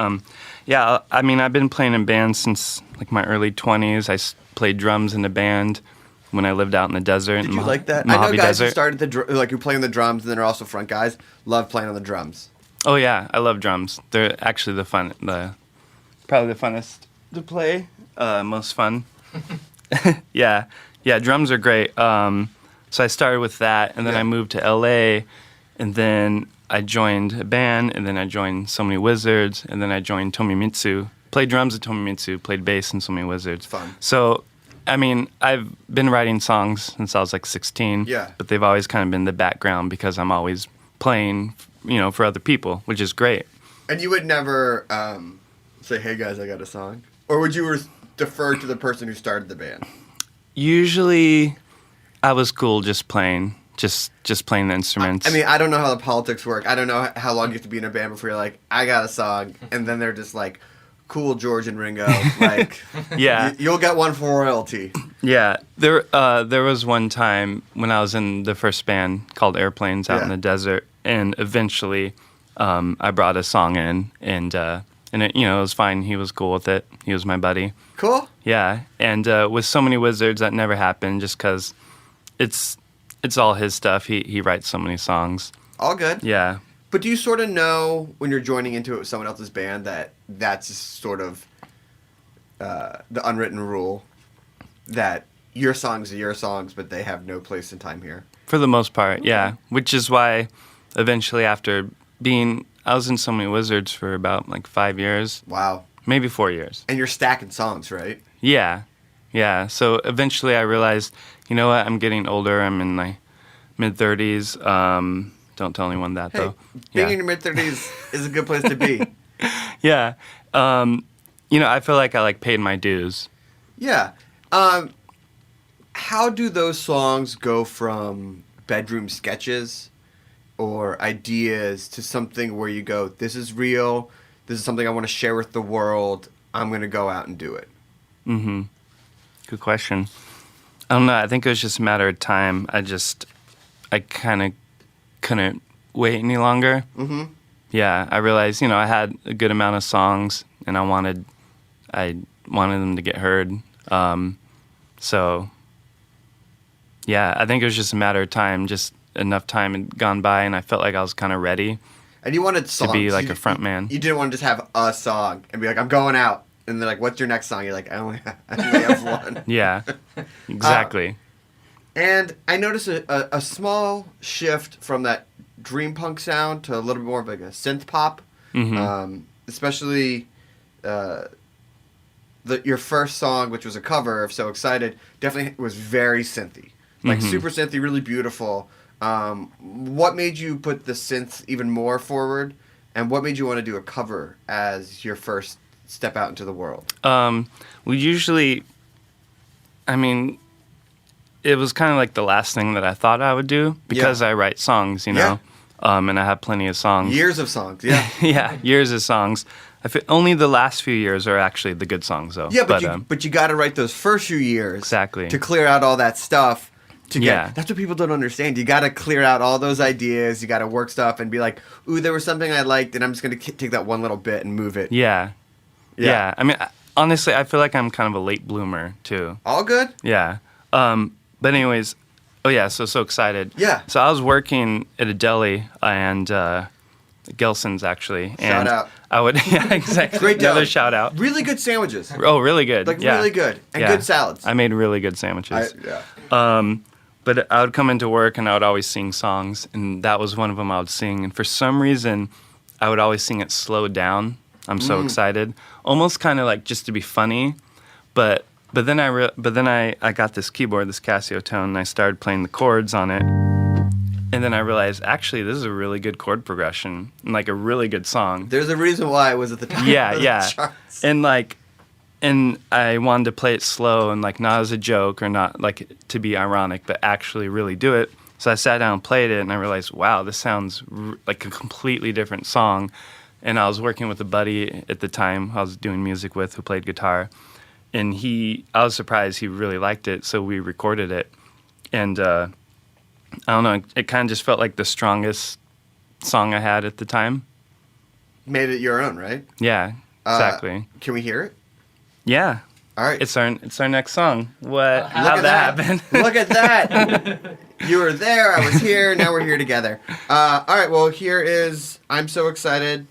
Yeah, I mean, I've been playing in bands since like my early 20s. I played drums in a band when I lived out in the desert. Did you like that? I know guys who started who play on the drums and then are also front guys. Love playing on the drums. Oh yeah, I love drums. They're actually probably the funnest to play. Most fun. Yeah, drums are great. So I started with that, and then I moved to LA, and then I joined a band, and then I joined So Many Wizards, and then I joined Tomimitsu. Played drums at Tomimitsu, played bass in So Many Wizards. Fun. So, I mean, I've been writing songs since I was like 16. Yeah. But they've always kind of been the background because I'm always playing, for other people, which is great. And you would never say, "Hey guys, I got a song," or would you defer to the person who started the band? Usually, I was cool just playing. Just playing the instruments. I mean, I don't know how the politics work. I don't know how long you have to be in a band before you're like, I got a song, and then they're just like, cool, George and Ringo. Like, yeah, you'll get one for royalty. Yeah, there was one time when I was in the first band called Airplanes out in the desert, and eventually I brought a song in, and it, it was fine. He was cool with it. He was my buddy. Cool. Yeah, and with So Many Wizards, that never happened just because it's all his stuff. He writes so many songs. All good. Yeah. But do you sort of know when you're joining into it with someone else's band that's sort of the unwritten rule that your songs are your songs, but they have no place and time here? For the most part, yeah. Which is why eventually after I was in So Many Wizards for about like 5 years. Wow. Maybe 4 years. And you're stacking songs, right? Yeah. Yeah. So eventually I realized, you know what, I'm getting older. I'm in my mid-30s. Don't tell anyone that, though. Being in your mid-30s is a good place to be. Yeah. I feel like I paid my dues. Yeah. How do those songs go from bedroom sketches or ideas to something where you go, this is real, this is something I want to share with the world, I'm going to go out and do it? Mm-hmm. Good question. I don't know. I think it was just a matter of time. I kind of couldn't wait any longer. Mm-hmm. Yeah, I realized, I had a good amount of songs, and I wanted them to get heard. So, yeah, I think it was just a matter of time. Just enough time had gone by, and I felt like I was kind of ready. And you wanted songs. To be like a front man. You didn't want to just have a song and be like, I'm going out. And they're like, what's your next song? You're like, I only have one. Yeah, exactly. And I noticed a small shift from that dream punk sound to a little bit more of like a synth-pop. Mm-hmm. Especially your first song, which was a cover of So Excited, definitely was very synthy. Like super synthy, really beautiful. What made you put the synth even more forward? And what made you want to do a cover as your first step out into the world? We usually, it was kind of like the last thing that I thought I would do because I write songs, and I have plenty of songs. Years of songs, yeah. Yeah, years of songs. I feel only the last few years are actually the good songs, though. Yeah, but you got to write those first few years exactly to clear out all that stuff. That's what people don't understand. You got to clear out all those ideas. You got to work stuff and be like, ooh, there was something I liked, and I'm just going to take that one little bit and move it. Yeah. I mean, honestly, I feel like I'm kind of a late bloomer, too. All good? Yeah. But anyways, so excited. Yeah. So I was working at a deli, and Gelson's, actually. And shout out. I would, yeah, exactly. Great deli. Another shout out. Really good sandwiches. Oh, really good. Really good. And good salads. I made really good sandwiches. But I would come into work, and I would always sing songs, and that was one of them I would sing. And for some reason, I would always sing it slowed down. I'm so excited, almost kind of like just to be funny, but then I got this keyboard, this Casio tone, and I started playing the chords on it, And then I realized, actually, this is a really good chord progression and like a really good song. There's a reason why it was at the top of the charts. And I wanted to play it slow and like not as a joke or not like to be ironic, but actually really do it. So I sat down and played it, and I realized, wow, this sounds like a completely different song. And I was working with a buddy at the time I was doing music with who played guitar, and I was surprised he really liked it, so we recorded it. And I don't know, it kind of just felt like the strongest song I had at the time. Made it your own, right? Yeah, exactly. Can we hear it? Yeah. All right. It's our next song. How'd that happen? Look at that. You were there, I was here, now we're here together. All right, well, here is I'm So Excited,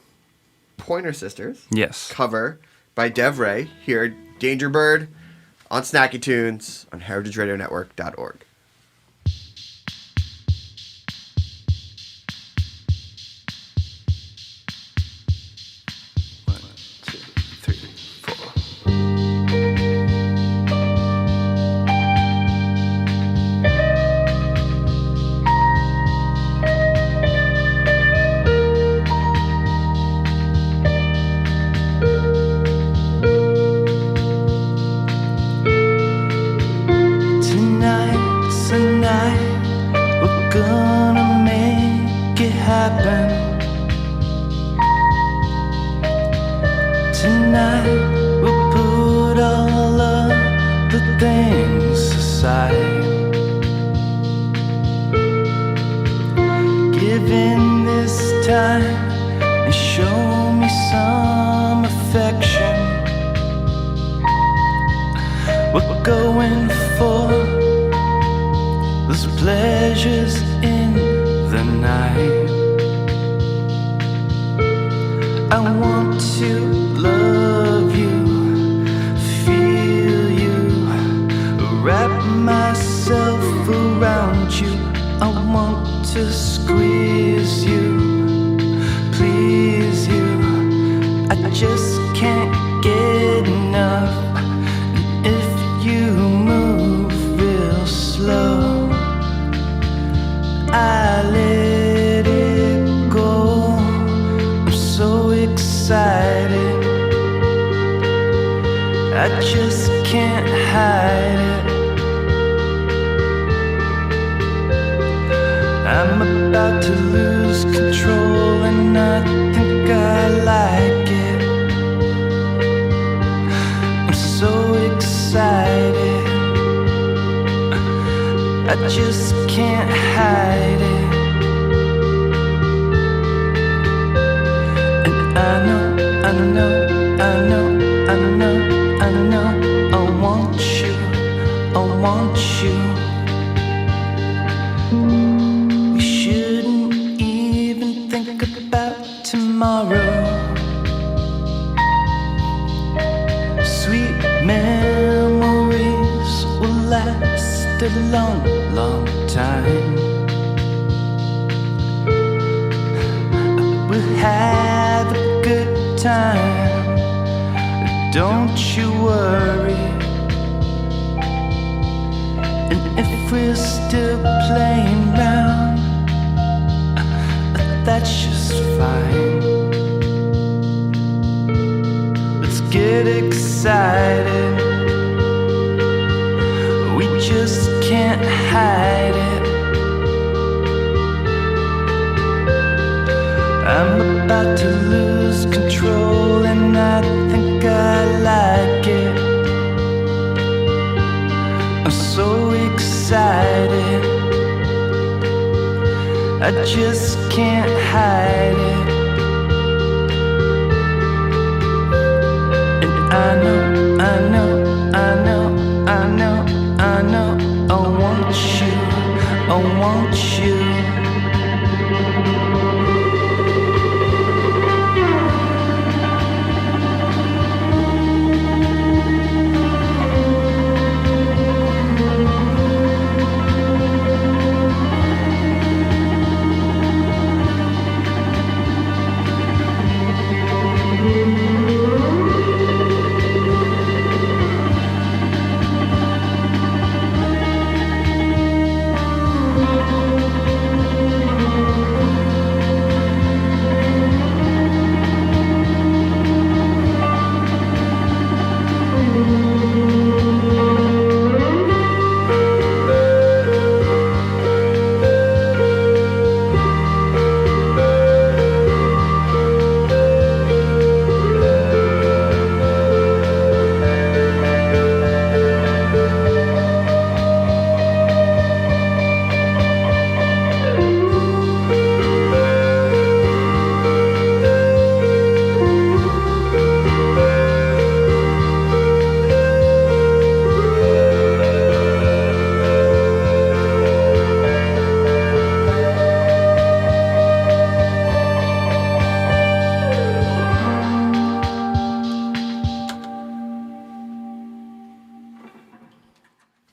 Pointer Sisters. Yes. Cover by Dev Ray, here at Danger Bird on Snacky Tunes on heritageradionetwork.org.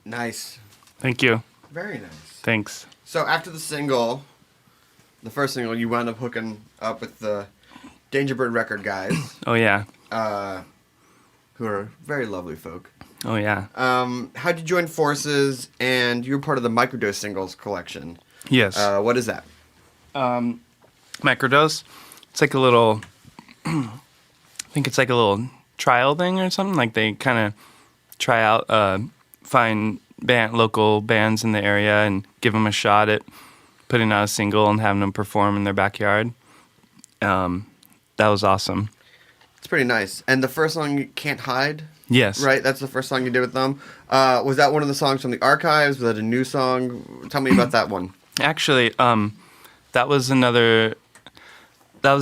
Nice. Thank you. Very nice. Thanks. So after the first single, you wound up hooking up with the Dangerbird record guys. Oh, yeah. Who are very lovely folk. Oh, yeah. How'd you join forces, and you were part of the Microdose singles collection? Yes. What is that? Microdose. It's like a little, I think it's like a little trial thing or something. Like they kind of try out, find local bands in the area and give them a shot at putting out a single and having them perform in their backyard. That was awesome. It's pretty nice. And the first song, Can't Hide? Yes. Right? That's the first song you did with them. Was that one of the songs from the archives? Was that a new song? Tell me about that one. Actually, that was a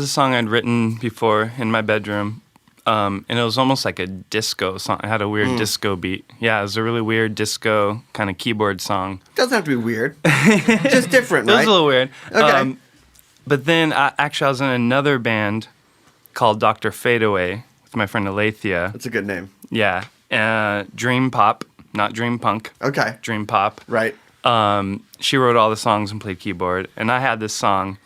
song I'd written before in my bedroom. And it was almost like a disco song. It had a weird disco beat. Yeah, it was a really weird disco kind of keyboard song. Doesn't have to be weird. Just different, right? It was a little weird. Okay. But then, I was in another band called Dr. Fadeaway with my friend Alethea. That's a good name. Yeah. Dream Pop, not Dream Punk. Okay. Dream Pop. Right. She wrote all the songs and played keyboard. And I had this song,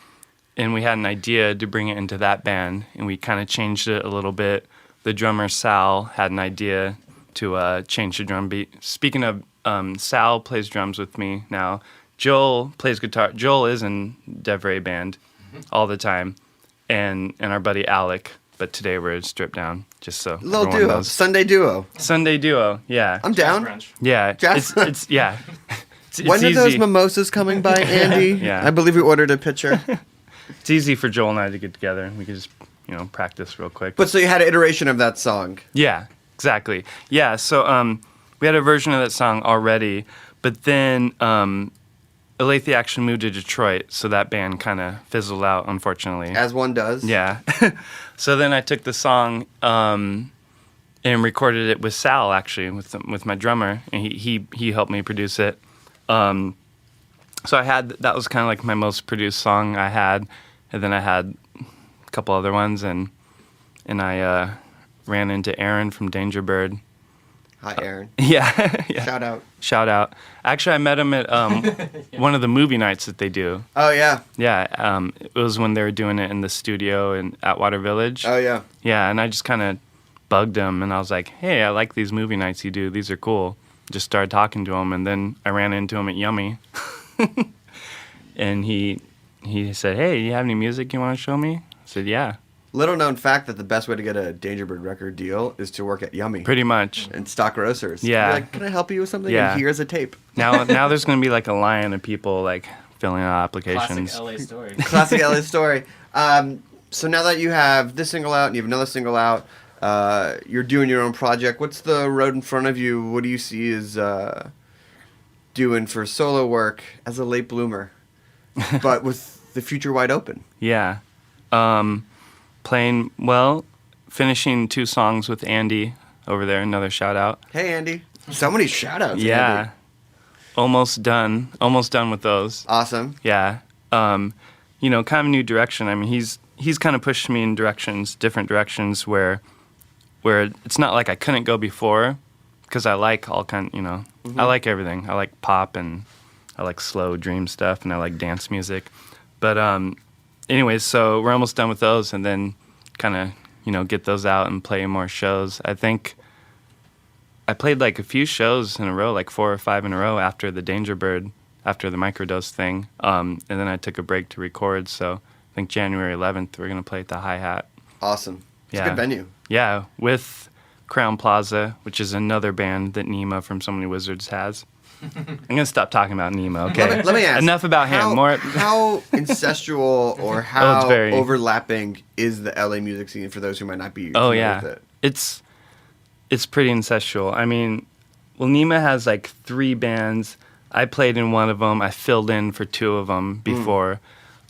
and we had an idea to bring it into that band, and we kind of changed it a little bit. The drummer, Sal, had an idea to change the drum beat. Speaking of, Sal plays drums with me now. Joel plays guitar. Joel is in Devray Band all the time, and our buddy Alec. But today we're stripped down, just so Little everyone duo. knows. Sunday duo. Sunday duo, yeah. I'm down. Yeah. Jazz It's yeah. It's when are easy. those mimosas coming by, Andy? Yeah. I believe we ordered a pitcher. It's easy for Joel and I to get together. We could just, practice real quick. But so you had an iteration of that song. Yeah, exactly. Yeah, so we had a version of that song already, but then Alethea actually moved to Detroit, so that band kind of fizzled out, unfortunately. As one does. Yeah. So then I took the song and recorded it with Sal, actually, with my drummer, and he helped me produce it. So that was kind of like my most produced song I had, and then I had a couple other ones, and I ran into Aaron from Dangerbird. Hi, Aaron. Yeah. Shout out. Actually, I met him at one of the movie nights that they do. Oh, yeah. Yeah. It was when they were doing it in the studio in Atwater Village. Oh, yeah. Yeah, and I just kind of bugged him, and I was like, hey, I like these movie nights you do. These are cool. Just started talking to him, and then I ran into him at Yummy. And he said, hey, you have any music you want to show me? I said, yeah. Little known fact that the best way to get a Dangerbird record deal is to work at Yummy. Pretty much. And stock grocers. Yeah. You're like, can I help you with something? Yeah. And here's a tape. Now there's going to be like a line of people like filling out applications. Classic LA story. Classic LA story. So now that you have this single out and you have another single out, you're doing your own project. What's the road in front of you? What do you see as doing for solo work as a late bloomer, but with the future wide open? Yeah. Finishing 2 songs with Andy over there. Another shout out. Hey, Andy. So many shout outs. Yeah. Andy. Almost done with those. Awesome. Yeah. Kind of new direction. I mean, he's kind of pushed me in different directions where it's not like I couldn't go before, because I like all I like everything. I like pop, and I like slow dream stuff, and I like dance music. But anyways, so we're almost done with those, and then kind of, get those out and play more shows. I think I played like a few shows in a row, like 4 or 5 in a row after the Dangerbird, after the Microdose thing. And then I took a break to record, so I think January 11th we're going to play at the Hi-Hat. Awesome. It's a good venue. Yeah, with Crown Plaza, which is another band that Nima from So Many Wizards has. I'm going to stop talking about Nima, okay? Let me ask. Enough about him. How incestual or how overlapping is the LA music scene for those who might not be familiar with it? It's pretty incestual. I mean, Nima has like 3 bands. I played in one of them. I filled in for 2 of them before.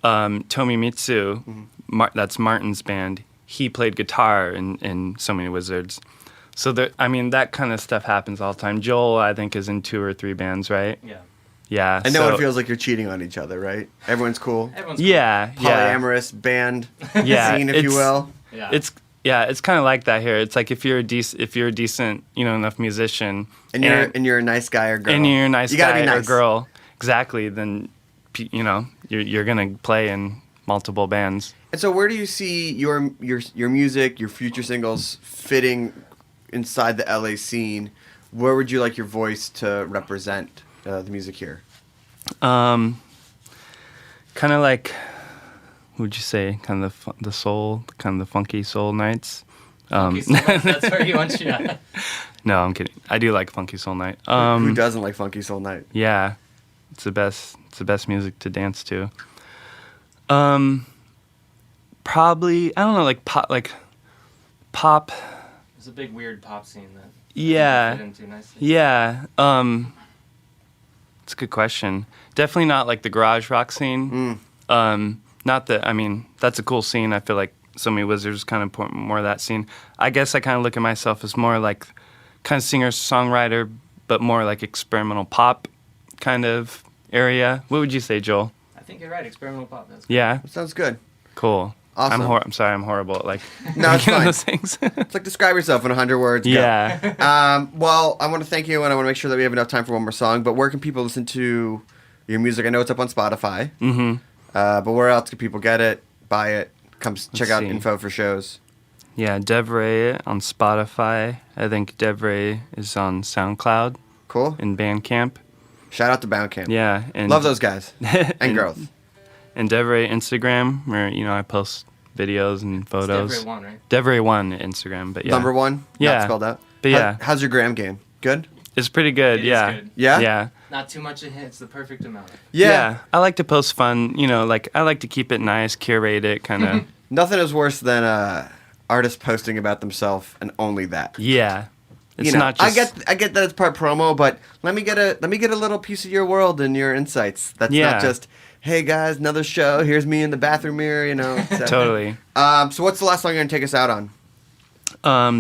Tomimitsu, that's Martin's band. He played guitar in So Many Wizards. So that kind of stuff happens all the time. Joel, I think, is in 2 or 3 bands, right? Yeah. Yeah. And no one feels like you're cheating on each other, right? Everyone's cool. Yeah. Polyamorous band Yeah. scene, if you will. Yeah. Yeah, it's kind of like that here. It's like if you're a decent, enough musician, and you're a nice guy or girl, and you're a nice guy nice. or girl, exactly. Then, you're gonna play in multiple bands. And so, where do you see your music, your future singles fitting inside the LA scene? Where would you like your voice to represent the music here? Kind of like, what would you say? Kind of the soul, kind of the funky soul nights. Funky soul night, that's where you want you at. No, I'm kidding. I do like funky soul night. Who doesn't like funky soul night? Yeah, it's the best. It's the best music to dance to. Probably I don't know, like pop. There's a big weird pop scene that fit into nicely. Yeah. It's a good question. Definitely not like the garage rock scene. Not that, I mean, that's a cool scene. I feel like So Many Wizards kind of more of that scene. I guess I kind of look at myself as more like kind of singer-songwriter, but more like experimental pop kind of area. What would you say, Joel? I think you're right. Experimental pop. That's good. Yeah? Sounds good. Cool. Awesome. I'm sorry, I'm horrible at like no, it's fine. those things. It's like describe yourself in 100 words. Go. Yeah. Well, I want to thank you, and I want to make sure that we have enough time for one more song. But where can people listen to your music? I know it's up on Spotify. Mm-hmm. But where else can people get it, buy it, come check out info for shows? Yeah, Devray on Spotify. I think Devray is on SoundCloud. Cool. And Bandcamp. Shout out to Bandcamp. Yeah. And love those guys. And girls. And Devray Instagram, where, I post videos and photos. It's Devray1, right? Devray1 Instagram, but yeah. Number one? Yeah. Not spelled out? But yeah. How's your gram game? Good? It's pretty good, It yeah. is good. Yeah? Yeah. Not too much of it's the perfect amount. Yeah. I like to post fun, I like to keep it nice, curate it, kind of. Nothing is worse than artists posting about themselves and only that. Yeah. It's not just... I get that it's part promo, but let me get a little piece of your world and your insights. That's not just, hey guys, another show. Here's me in the bathroom mirror. So. Totally. So what's the last song you're gonna take us out on?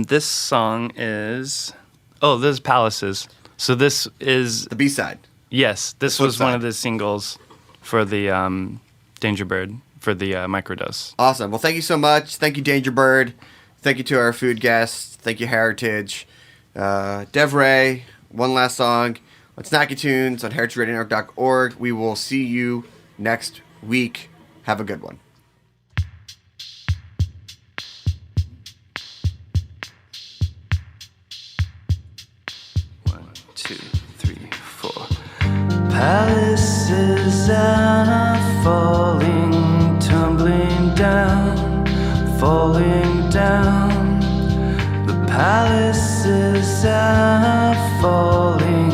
This song is this is Palaces. So this is the B-side. Yes, this was one of the singles for the Danger Bird for the microdose. Awesome. Well, thank you so much. Thank you, Danger Bird. Thank you to our food guests. Thank you, Heritage. Devray, one last song on Snacky Tunes on heritageradionetwork.org. We will see you next week. Have a good one. One, two, three, four. Palaces are falling, tumbling down, falling down. The palaces are falling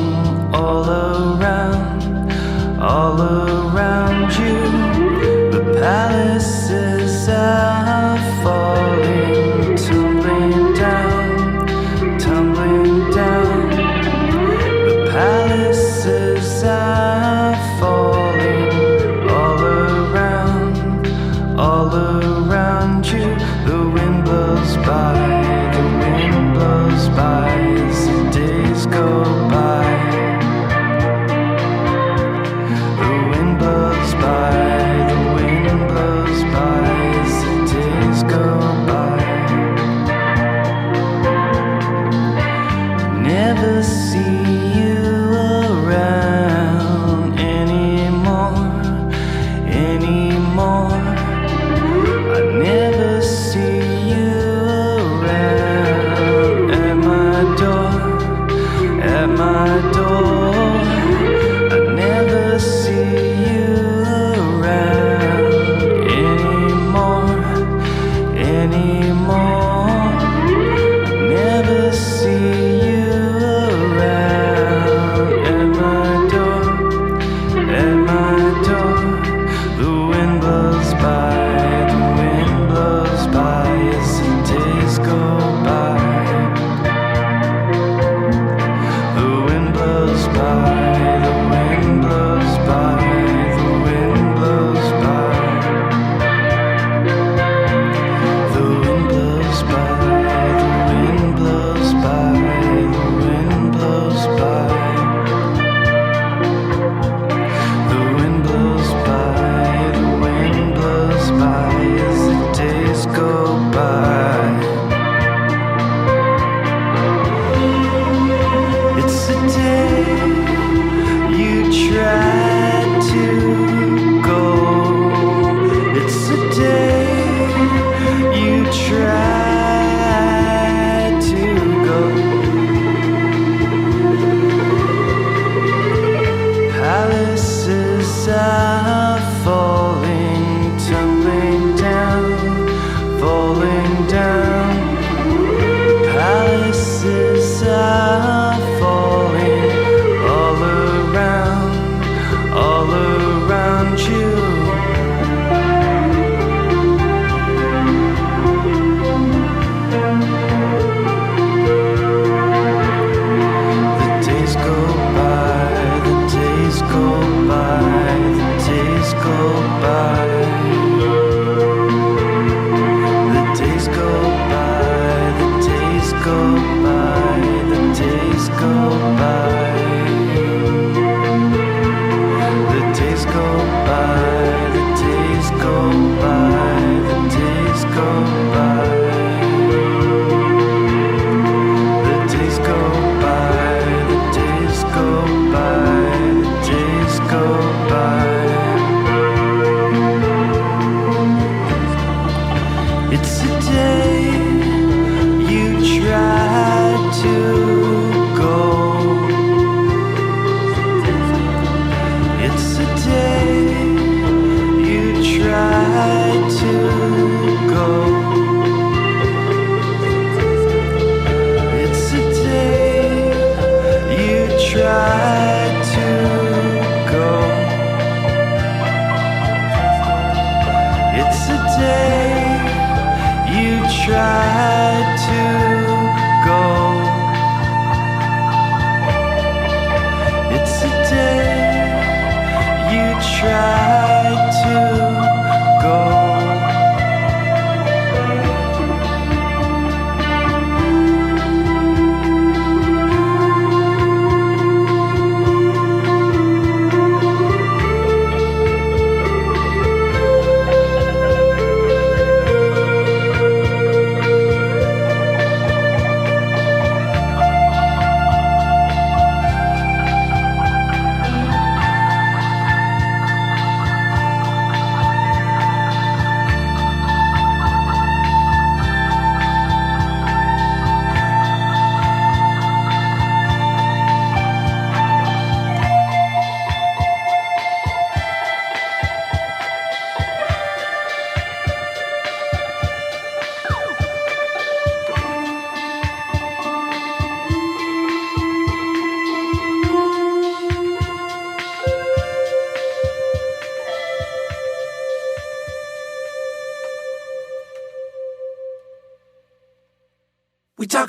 all around you. The palaces are falling, tumbling down, tumbling down. The palaces are falling all around you. The wind blows by, the wind blows by.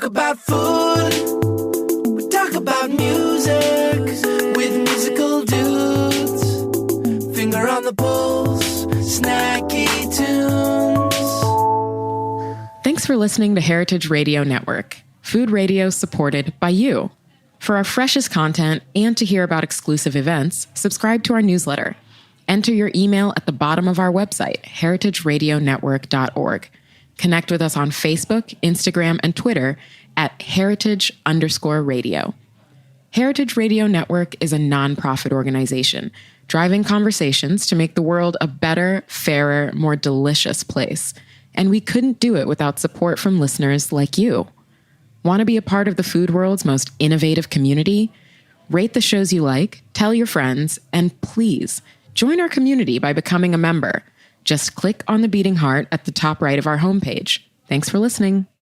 about food, we talk about music with musical dudes. Finger on the pulse, snacky tunes. Thanks for listening to Heritage Radio Network, food radio supported by you. For our freshest content and to hear about exclusive events, subscribe to our newsletter. Enter your email at the bottom of our website, heritageradionetwork.org. Connect with us on Facebook, Instagram, and Twitter at heritage_radio. Heritage Radio Network is a nonprofit organization driving conversations to make the world a better, fairer, more delicious place. And we couldn't do it without support from listeners like you. Want to be a part of the food world's most innovative community? Rate the shows you like, tell your friends, and please join our community by becoming a member. Just click on the beating heart at the top right of our homepage. Thanks for listening.